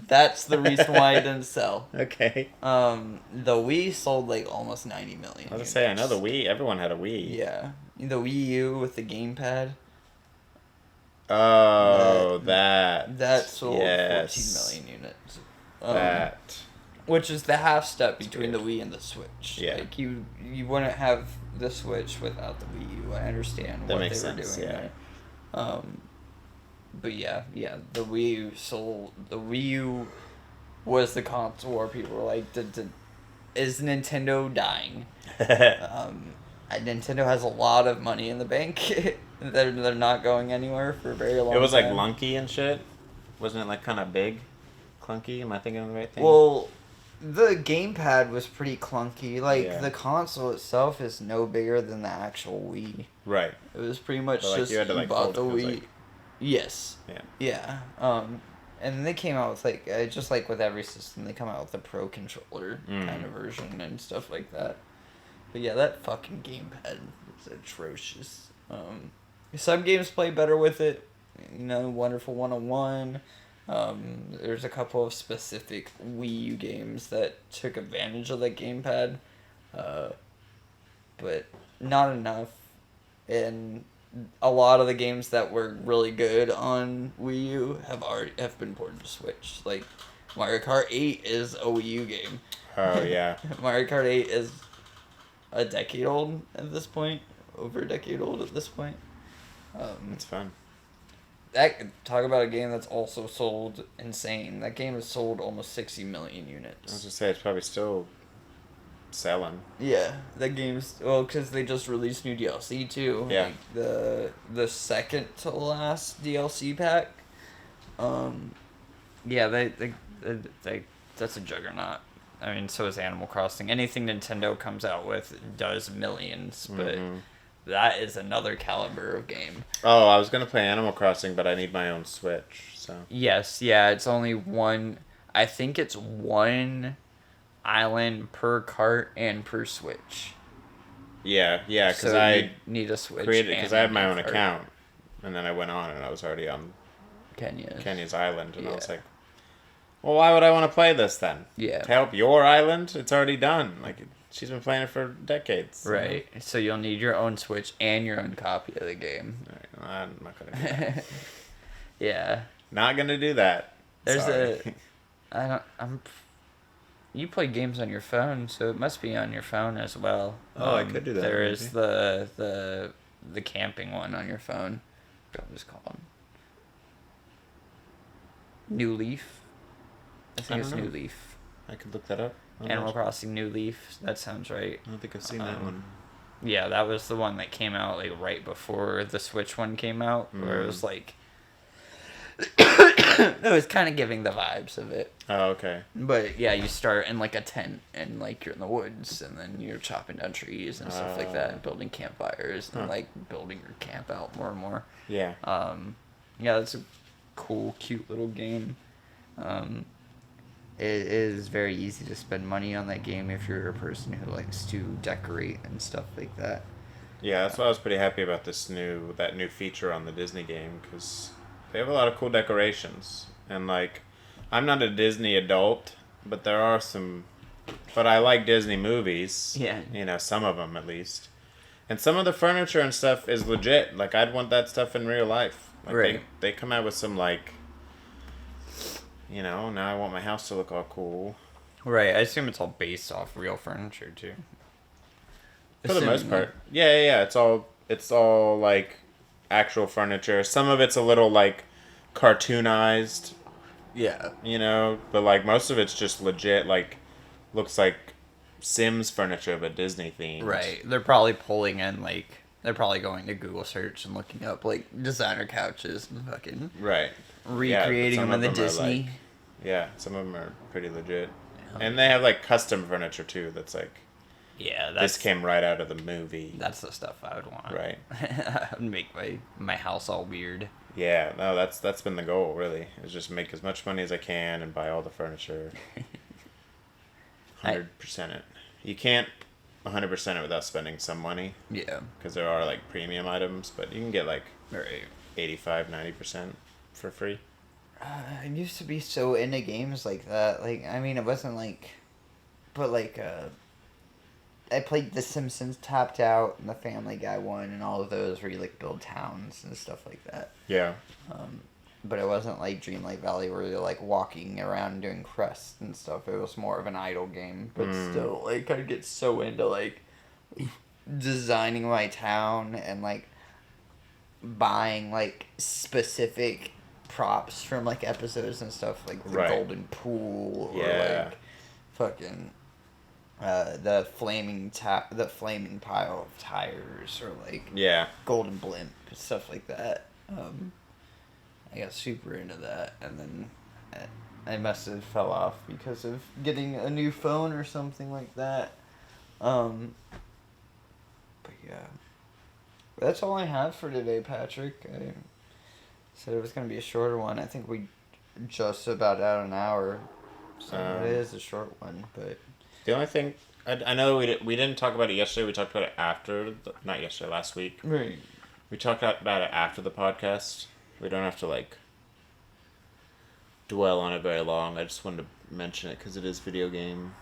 That's the reason why it didn't sell. Okay. The Wii sold like almost 90 million. I was units. gonna say, I know the Wii. Everyone had a Wii. Yeah. The Wii U with the gamepad. Oh, that sold 14 million units. Which is the half step between the Wii and the Switch. Yeah. Like you wouldn't have the Switch without the Wii U. I understand what they were doing there. But yeah, the Wii U sold. The Wii U was the console where people were like, is Nintendo dying. Nintendo has a lot of money in the bank. they're not going anywhere for a very long time. It was like lunky and shit. Wasn't it like kind of big, clunky? Am I thinking of the right thing? Well, the gamepad was pretty clunky. Like, Yeah. the console itself is no bigger than the actual Wii. Right. It was pretty much But, like, just you had to, like, bought hold the it. It was, Wii. like- Yes. Yeah. Yeah. And then they came out with, like, just like with every system, they come out with the Pro Controller kind of version and stuff like that. But yeah, that fucking gamepad is atrocious. Some games play better with it. You know, Wonderful 101. There's a couple of specific Wii U games that took advantage of that gamepad. But not enough. And a lot of the games that were really good on Wii U have been ported to Switch. Like, Mario Kart 8 is a Wii U game. Oh, yeah. Mario Kart 8 is a decade old at this point. Over a decade old at this point. It's fun. Talk about a game that's also sold insane. That game has sold almost 60 million units. I was just say it's probably still selling. Yeah, that game's... Well, because they just released new DLC, too. Yeah. Like, the second to last DLC pack. Yeah, they that's a juggernaut. I mean, so is Animal Crossing. Anything Nintendo comes out with does millions, but that is another caliber of game. Oh, I was going to play Animal Crossing, but I need my own Switch, so... Yes, yeah, it's only one... I think it's one island per cart and per Switch. Yeah, because So I you need a Switch. created... Because I had my own cart. account, and then I went on, and I was already on Kenya's island, and I was like, well, why would I want to play this then? Yeah. To help your island? It's already done. Like, she's been playing it for decades. Right. So you'll need your own Switch and your own copy of the game. Right, I'm not going to do that. Yeah. Not going to do that. There's you play games on your phone, so it must be on your phone as well. Oh, I could do that, There maybe. is the camping one on your phone. What was it called? New Leaf. I think it's don't know. New Leaf. I could look that up. Animal Crossing New Leaf. That sounds right. I don't think I've seen that one. Yeah, that was the one that came out like right before the Switch one came out, where it was like it was kind of giving the vibes of it. Oh, okay. But yeah, you start in like a tent and like you're in the woods, and then you're chopping down trees and stuff like that, and building campfires and like building your camp out more and more. Yeah. Yeah, that's a cool, cute little game. It is very easy to spend money on that game if you're a person who likes to decorate and stuff like that. Yeah, that's why I was pretty happy about that new feature on the Disney game, because they have a lot of cool decorations. And, like, I'm not a Disney adult, but there are some... But I like Disney movies. Yeah. You know, some of them at least. And some of the furniture and stuff is legit. Like, I'd want that stuff in real life. Like, Right. They come out with some, like... You know, now I want my house to look all cool. Right, I assume it's all based off real furniture, too. For the most part. Yeah. It's all like actual furniture. Some of it's a little like cartoonized, Yeah. you know, but like most of it's just legit, like looks like Sims furniture but Disney themed. Right, they're probably pulling in, like, they're probably going to Google search and looking up, like, designer couches and fucking Right. recreating some them in of the them are, Disney. like- yeah, some of them are pretty legit. And they have like custom furniture too that's like Yeah, this came right out of the movie. That's the stuff I would want. Right. I would make my house all weird. Yeah, no, that's been the goal, really. Is just make as much money as I can and buy all the furniture. 100% it. You can't 100% it without spending some money. Yeah. Because there are, like, premium items, but you can get, like, Right. 85-90% for free. I used to be so into games like that. Like, I mean, it wasn't like... But, like, I played The Simpsons Tapped Out and The Family Guy one and all of those where you, like, build towns and stuff like that. Yeah. But it wasn't like Dreamlight Valley where you're, like, walking around doing quests and stuff. It was more of an idle game. But still, like, I get so into, like, designing my town and, like, buying, like, specific props from, like, episodes and stuff. Like, the Right. golden pool or, Yeah. like, fucking... the flaming pile of tires, or like Yeah. golden blimp, stuff like that. I got super into that, and then I must have fell off because of getting a new phone or something like that. But yeah, that's all I have for today, Patrick. I said it was going to be a shorter one. I think we just about out an hour, so it is a short one. But the only thing I know we didn't talk about it yesterday. We talked about it after, not yesterday, last week. Right. We talked about it after the podcast. We don't have to like dwell on it very long. I just wanted to mention it because it is video game.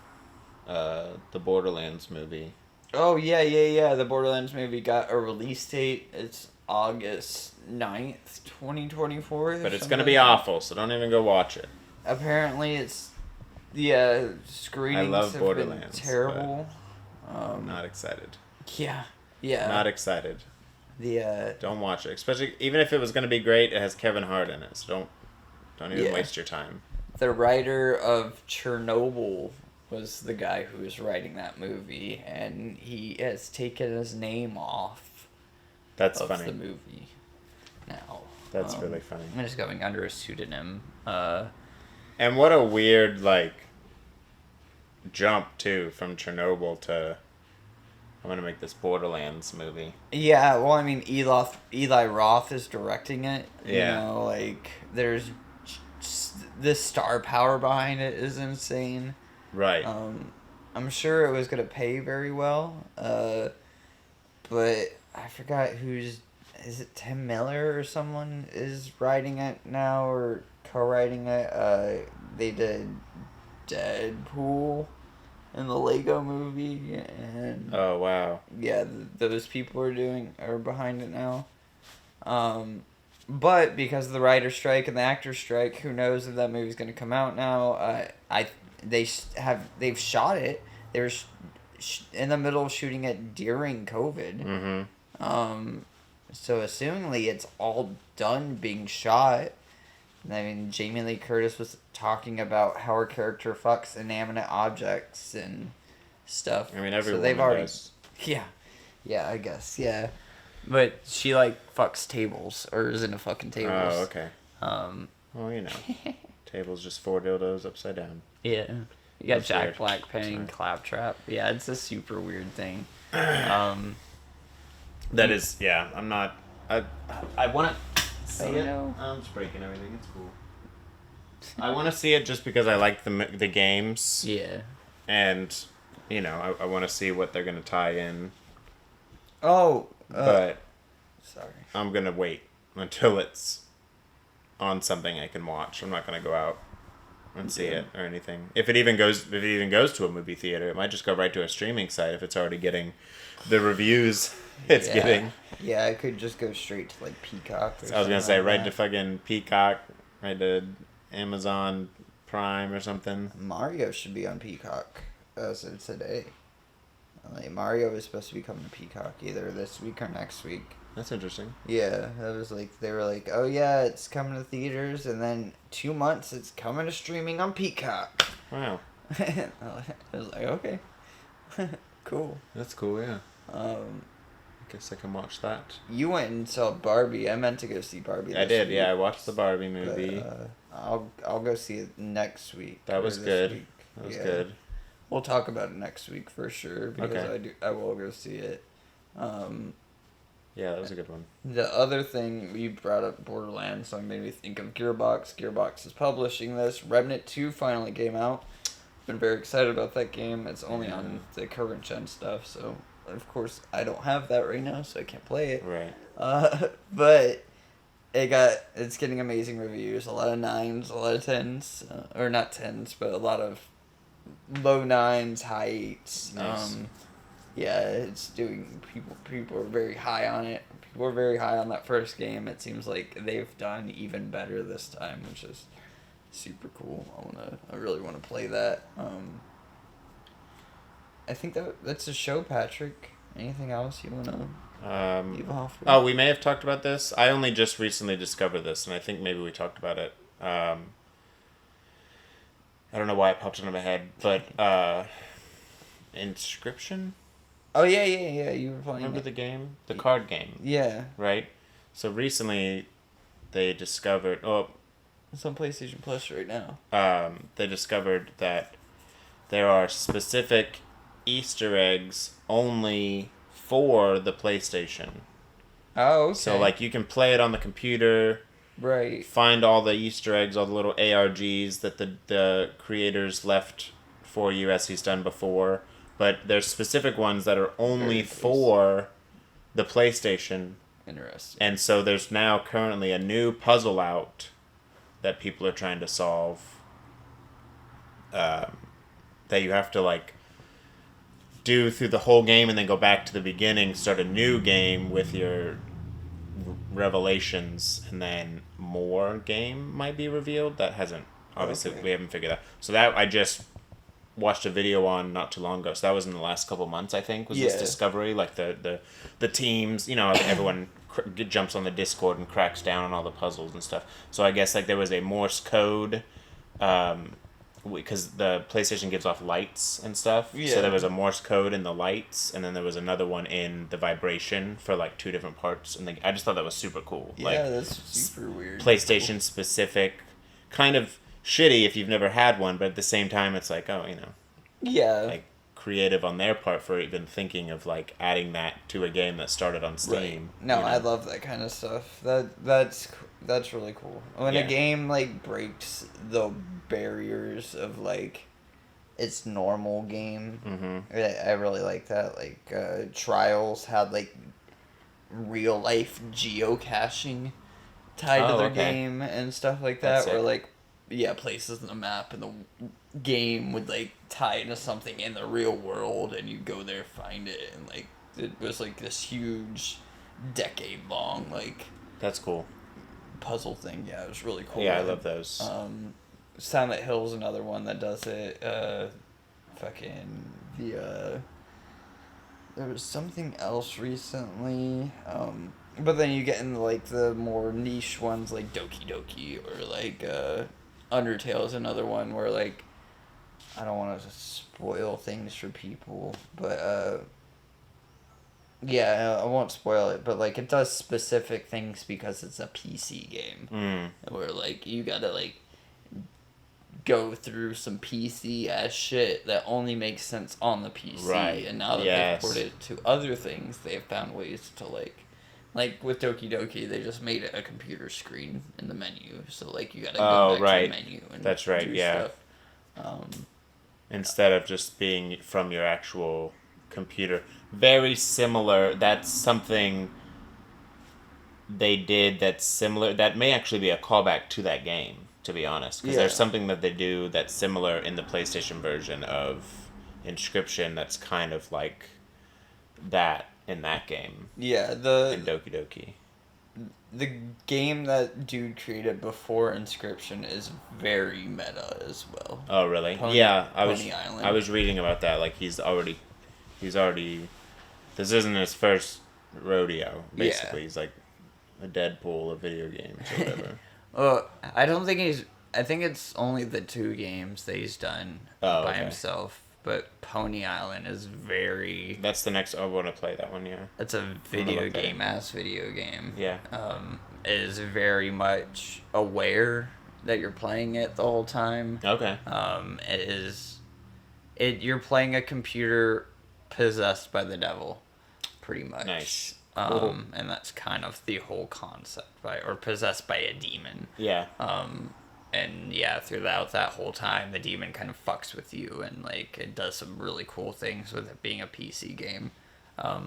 The Borderlands movie. Oh, yeah. The Borderlands movie got a release date. It's August 9th, 2024. But it's going to be awful, so don't even go watch it. Apparently, it's... screenings I love have Borderlands, been terrible. I'm not excited. Yeah. Not excited. Don't watch it. Especially, even if it was going to be great, it has Kevin Hart in it, so don't even waste your time. The writer of Chernobyl was the guy who was writing that movie, and he has taken his name off That's of funny. the movie now. That's really funny. I'm just going under a pseudonym. And what a weird, like, jump, too, from Chernobyl to... I'm going to make this Borderlands movie. Yeah, well, I mean, Eli Roth is directing it. Yeah. You know, like, there's... the star power behind it is insane. Right. I'm sure it was going to pay very well, but I forgot who's... Is it Tim Miller or someone is writing it now, or co-writing it? They did Deadpool in the Lego movie, and... Oh, wow. Yeah, those people are behind it now. But because of the writer's strike and the actor's strike, who knows if that movie's going to come out now? They've shot it. They were in the middle of shooting it during COVID. Mm-hmm. So assumingly it's all done being shot. I mean, Jamie Lee Curtis was talking about how her character fucks inanimate objects and stuff. I mean, everyone does. Yeah, I guess, yeah. But she, like, fucks tables, or is into fucking tables. Oh, okay. Well, you know, tables just 4 dildos upside down. Yeah. You got That's Jack weird. Black paying Claptrap. Yeah, it's a super weird thing. That is, yeah, I'm not... I want to see it. know. I'm just breaking everything. It's cool. I want to see it just because I like the games. Yeah. And, you know, I want to see what they're going to tie in. Oh. But Sorry. I'm going to wait until it's on something I can watch. I'm not going to go out and see it or anything. If it even goes to a movie theater, it might just go right to a streaming site if it's already getting the reviews it's getting. Yeah, I could just go straight to, like, Peacock. I was going to say, right to fucking Peacock, right to Amazon Prime or something. Mario should be on Peacock as of today. Like, Mario is supposed to be coming to Peacock either this week or next week. That's interesting. Yeah, that was like, they were like, oh yeah, it's coming to theaters, and then 2 months it's coming to streaming on Peacock. Wow. I was like, okay. Cool. That's cool, yeah. I guess I can watch that. You went and saw Barbie. I meant to go see Barbie. I did, week, yeah. I watched the Barbie movie. But, I'll go see it next week. That was good. Week. That was good. We'll talk about it next week for sure because I will go see it. Yeah, that was a good one. The other thing, you brought up Borderlands, so it made me think of Gearbox. Gearbox is publishing this. Remnant 2 finally came out. Been very excited about that game. It's only on the current gen stuff, so of course I don't have that right now, so I can't play it. Right. But it's getting amazing reviews. A lot of 9s, a lot of 10s, or not 10s, but a lot of low 9s, high 8s. Nice. Yeah, it's doing. People are very high on it. People are very high on that first game. It seems like they've done even better this time, which is super cool. I really want to play that. I think that's a show, Patrick. Anything else you want to leave off with? Oh, we may have talked about this. I only just recently discovered this, and I think maybe we talked about it. I don't know why it popped into my head, but Inscription? Oh, yeah. You were playing Remember it. the game? The card game. Yeah. Right? So recently, they discovered... Oh, It's on PlayStation Plus right now. they discovered that there are specific Easter eggs only for the PlayStation. Oh, okay. So, like, you can play it on the computer... Right. Find all the Easter eggs, all the little ARGs that the creators left for you as he's done before. But there's specific ones that are only for the PlayStation. Interesting. And so there's now currently a new puzzle out that people are trying to solve. That you have to, like, do through the whole game and then go back to the beginning, start a new game with your revelations, and then more game might be revealed. That hasn't, obviously, we haven't figured out. So that I just watched a video on not too long ago. So that was in the last couple months, I think, was this discovery. Like the teams, you know, everyone jumps on the Discord and cracks down on all the puzzles and stuff. So I guess, like, there was a Morse code, because the PlayStation gives off lights and stuff. Yeah. So there was a Morse code in the lights, and then there was another one in the vibration for, like, two different parts. And I just thought that was super cool. Yeah, like, that's super weird. PlayStation specific, kind of shitty if you've never had one, but at the same time, it's like, oh, you know. Yeah. Like, creative on their part for even thinking of, like, adding that to a game that started on Steam. Right. No, I love that kind of stuff. That's really cool. When a game, like, breaks the barriers of, like, its normal game, I really like that. Like, Trials had, like, real life geocaching tied to their game and stuff like that. Where, like, places in the map and the game would, like, tie into something in the real world, and you go there, find it, and, like, it was, like, this huge decade-long, like... That's cool. Puzzle thing. Yeah, it was really cool. Yeah, I love those. Silent Hill's another one that does it. There was something else recently. But then you get into, like, the more niche ones like Doki Doki, or, like, Undertale is another one where, like, I don't want to spoil things for people, but yeah, I won't spoil it, but, like, it does specific things because it's a PC game. Where, like, you gotta, like, go through some PC-ass shit that only makes sense on the PC. Right. And now that they've ported it to other things, they've found ways to, like, with Doki Doki, they just made it a computer screen in the menu. So, like, you gotta go back to the menu and do stuff. Instead of just being from your actual computer. Very similar. That's something they did that's similar. That may actually be a callback to that game, to be honest. Because there's something that they do that's similar in the PlayStation version of Inscription that's kind of like that in that game. Yeah, in Doki Doki. The game that dude created before Inscription is very meta as well. Oh, really? Pony Island. I was reading about that. Like, he's already... This isn't his first rodeo, basically. He's like a Deadpool of video games or whatever. Well, I don't think he's... I think it's only the 2 games that he's done by himself. But Pony Island is very... That's the next... I want to play that one, yeah. It's a video game. Yeah. It is very much aware that you're playing it the whole time. Okay. It is... You're playing a computer possessed by the devil, pretty much. Nice. Cool. And that's kind of the whole concept, or possessed by a demon. Yeah. And yeah, throughout that whole time, the demon kind of fucks with you, and, like, it does some really cool things with it being a PC game. I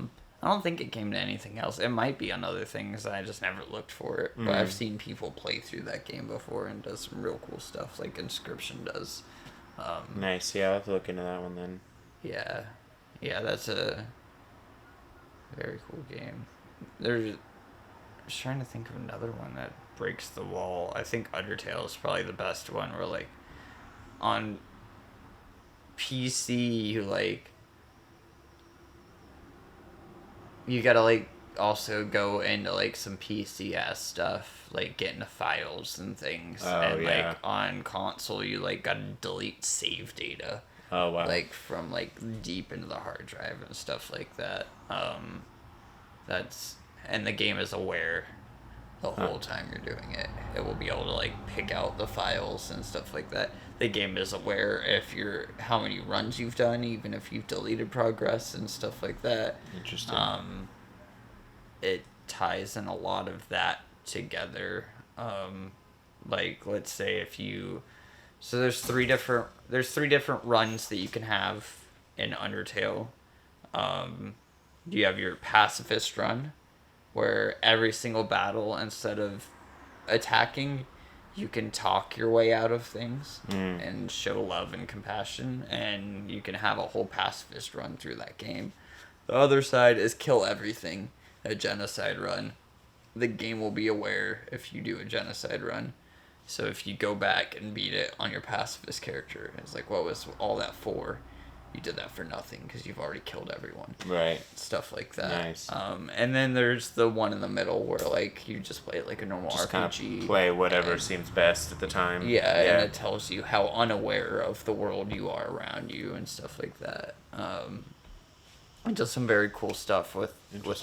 don't think it came to anything else. It might be on other things. I just never looked for it. But I've seen people play through that game before and does some real cool stuff, like Inscription does. Nice. Yeah, I'll have to look into that one then. Yeah. Yeah, that's a very cool game. I was trying to think of another one that breaks the wall. I think Undertale is probably the best one, where, like, on PC, you gotta, like, also go into, like, some PC-ass stuff, like, get into files and things. Like, on console, you, like, gotta delete save data. Oh, wow. Like, from, like, deep into the hard drive and stuff like that. And the game is aware the whole time you're doing it. It will be able to, like, pick out the files and stuff like that. The game is aware how many runs you've done, even if you've deleted progress and stuff like that. Interesting. It ties in a lot of that together. Like, let's say so there's three different runs that you can have in Undertale. You have your pacifist run, where every single battle, instead of attacking, you can talk your way out of things and show love and compassion, and you can have a whole pacifist run through that game. The other side is kill everything, a genocide run. The game will be aware if you do a genocide run. So if you go back and beat it on your pacifist character, it's like, what was all that for? You did that for nothing because you've already killed everyone. Right. Stuff like that. Nice. And then there's the one in the middle where, like, you just play it like a normal just RPG. Kind of play whatever seems best at the time. Yeah, and it tells you how unaware of the world you are around you and stuff like that. It does some very cool stuff with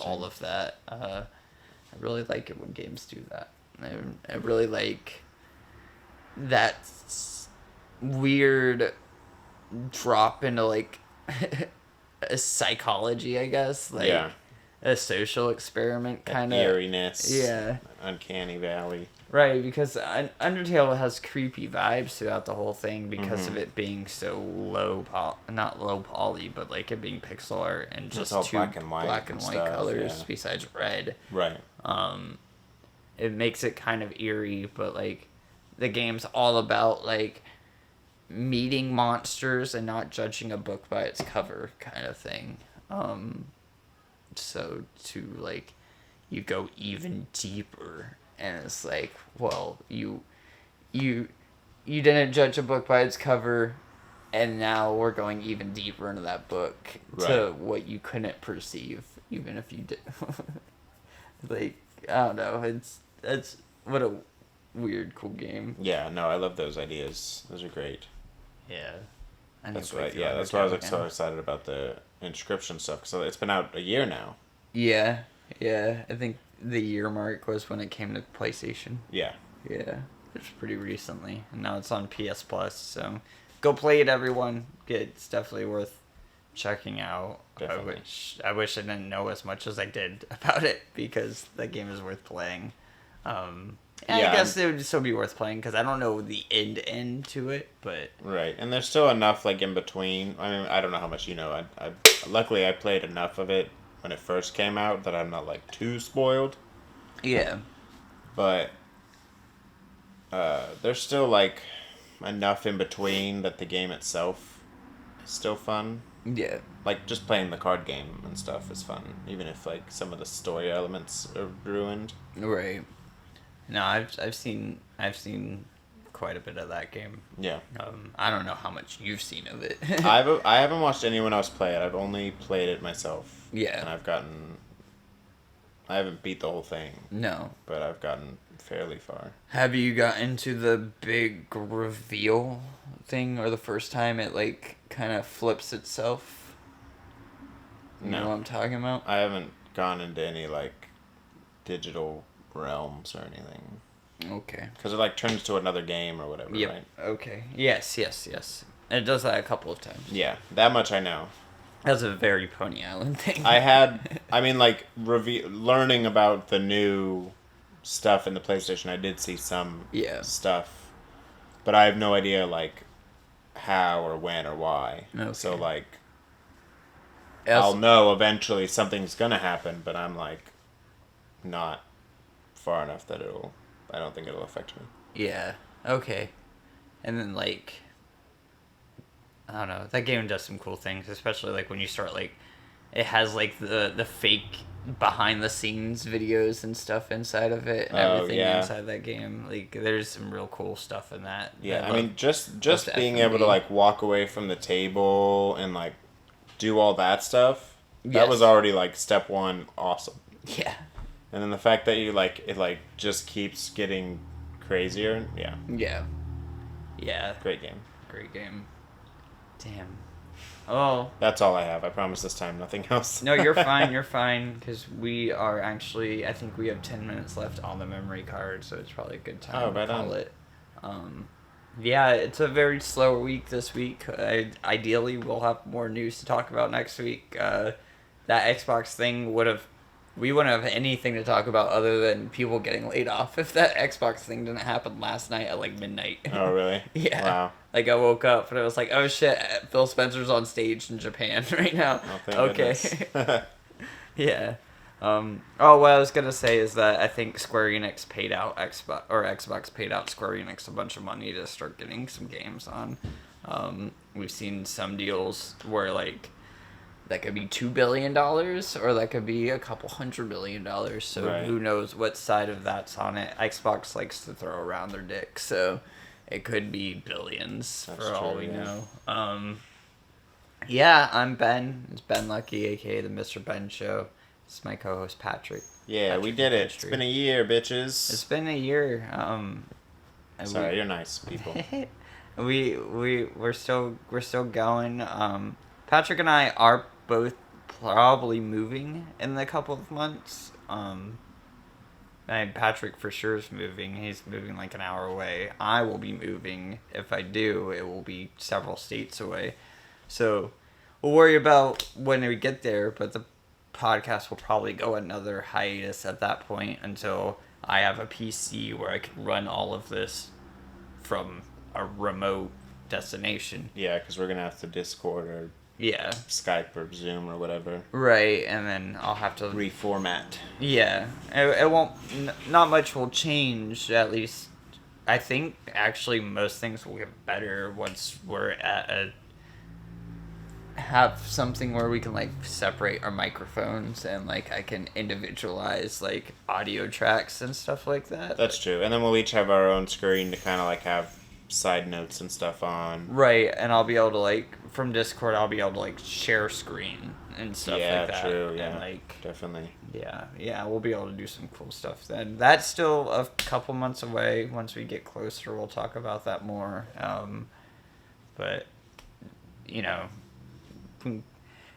all of that. I really like it when games do that. I really like that weird drop into, like, a psychology, I guess. Like, a social experiment kind of. Eeriness. Yeah. Uncanny valley. Right, because Undertale has creepy vibes throughout the whole thing because of it being so not low poly, but, like, it being pixel art and just all two black and white stuff, colors besides red. Right. It makes it kind of eerie, but, like, the game's all about, like, meeting monsters and not judging a book by its cover kind of thing. So to, like, you go even deeper, and it's like, well, you didn't judge a book by its cover, and now we're going even deeper into that book to what you couldn't perceive, even if you did. Like, I don't know, that's what a weird, cool game. Yeah, no, I love those ideas. Those are great. Yeah. That's right. Yeah, that's why I was, like, so excited about the Inscription stuff, because it's been out a year now. Yeah. I think the year mark was when it came to PlayStation. Yeah. Yeah, it's pretty recently, and now it's on PS Plus. So go play it, everyone. It's definitely worth checking out. Definitely. I wish I didn't know as much as I did about it, because that game is worth playing. I guess it would still be worth playing because I don't know the end to it, but right. And there's still enough, like, in between. I mean, I don't know how much you know. I luckily I played enough of it when it first came out that I'm not, like, too spoiled. Yeah. But there's still, like, enough in between that the game itself is still fun. Yeah. Like, just playing the card game and stuff is fun, even if, like, some of the story elements are ruined. Right. No, I've seen quite a bit of that game. Yeah. I don't know how much you've seen of it. I haven't watched anyone else play it. I've only played it myself. Yeah. And I haven't beat the whole thing. No. But I've gotten fairly far. Have you gotten to the big reveal thing, or the first time it, like, kind of flips itself? You know what I'm talking about? I haven't gone into any, like, digital realms or anything. Okay. Because it, like, turns to another game or whatever, right? Okay. Yes. And it does that a couple of times. Yeah, that much I know. That's a very Pony Island thing. Learning about the new stuff in the PlayStation, I did see some stuff. But I have no idea, like, how or when or why. Okay. So, like, I'll know eventually something's gonna happen, but I'm, like, not far enough that I don't think it'll affect me. Yeah. Okay. And then, like, I don't know, that game does some cool things, especially, like, when you start, like, it has, like, the fake behind the scenes videos and stuff inside of it and everything inside that game. Like, there's some real cool stuff in that. Yeah, I mean, just being able to, like, walk away from the table and, like, do all that stuff, that was already, like, step one awesome. Yeah. And then the fact that it just keeps getting crazier, yeah. Yeah. Yeah. Great game. Damn. Oh. That's all I have. I promise this time, nothing else. No, you're fine. You're fine. Because we are actually, I think we have 10 minutes left on the memory card, so it's probably a good time to call it. Yeah, it's a very slow week this week. Ideally, we'll have more news to talk about next week. That Xbox thing we wouldn't have anything to talk about other than people getting laid off if that Xbox thing didn't happen last night at like midnight. Oh, really? Yeah. Wow. Like I woke up and I was like, oh shit, Phil Spencer's on stage in Japan right now. Oh, thank Okay. Yeah. What I was gonna say is that I think Square Enix paid out Xbox paid out Square Enix a bunch of money to start getting some games on. We've seen some deals where like that could be $2 billion or that could be a couple $100 million. So right. Who knows what side of that's on it? Xbox likes to throw around their dick, so it could be billions that's for true, all we yeah. know. Yeah, I'm Ben. It's Ben Lucky, aka the Mr. Ben Show. It's my co-host Patrick. Yeah, Patrick we did it. History. It's been a year, bitches. It's been a year. Sorry, you're nice people. we're still going. Patrick and I are both probably moving in a couple of months. Patrick for sure is moving. He's moving like an hour away. I will be moving. If I do, it will be several states away. So we'll worry about when we get there, but the podcast will probably go another hiatus at that point until I have a PC where I can run all of this from a remote destination. Yeah, because we're going to have to Discord or Skype or Zoom or whatever. Right, and then I'll have to reformat. Yeah, it won't. Not much will change. At least, I think actually most things will get better once we're have something where we can like separate our microphones and like I can individualize like audio tracks and stuff like that. That's true, and then we'll each have our own screen to kind of like have side notes and stuff on. Right, and I'll be able to like from Discord I'll be able to like share screen and stuff like that. Yeah, true. Yeah, and, like definitely. Yeah, we'll be able to do some cool stuff then. That's still a couple months away. Once we get closer, we'll talk about that more. But you know,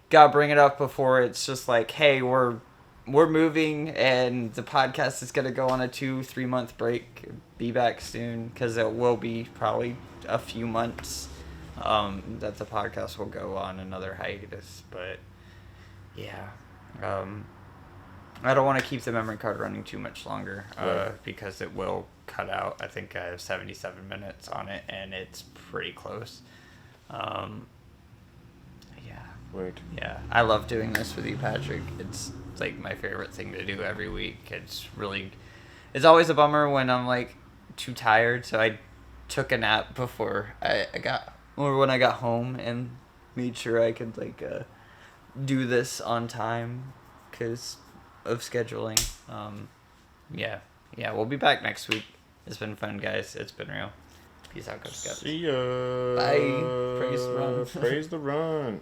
gotta bring it up before it's just like, hey, we're moving and the podcast is gonna go on a 2-3 month break. Be back soon because it will be probably a few months that the podcast will go on another hiatus. But yeah, I don't want to keep the memory card running too much longer because it will cut out. I think I have 77 minutes on it and it's pretty close. Weird. Yeah, I love doing this with you, Patrick. It's like my favorite thing to do every week. It's always a bummer when I'm like too tired, so I took a nap before when I got home and made sure I could like do this on time because of scheduling. Yeah, we'll be back next week. It's been fun, guys. It's been real. Peace out, Coach Scott. See ya. Bye. Praise the run. Praise the run.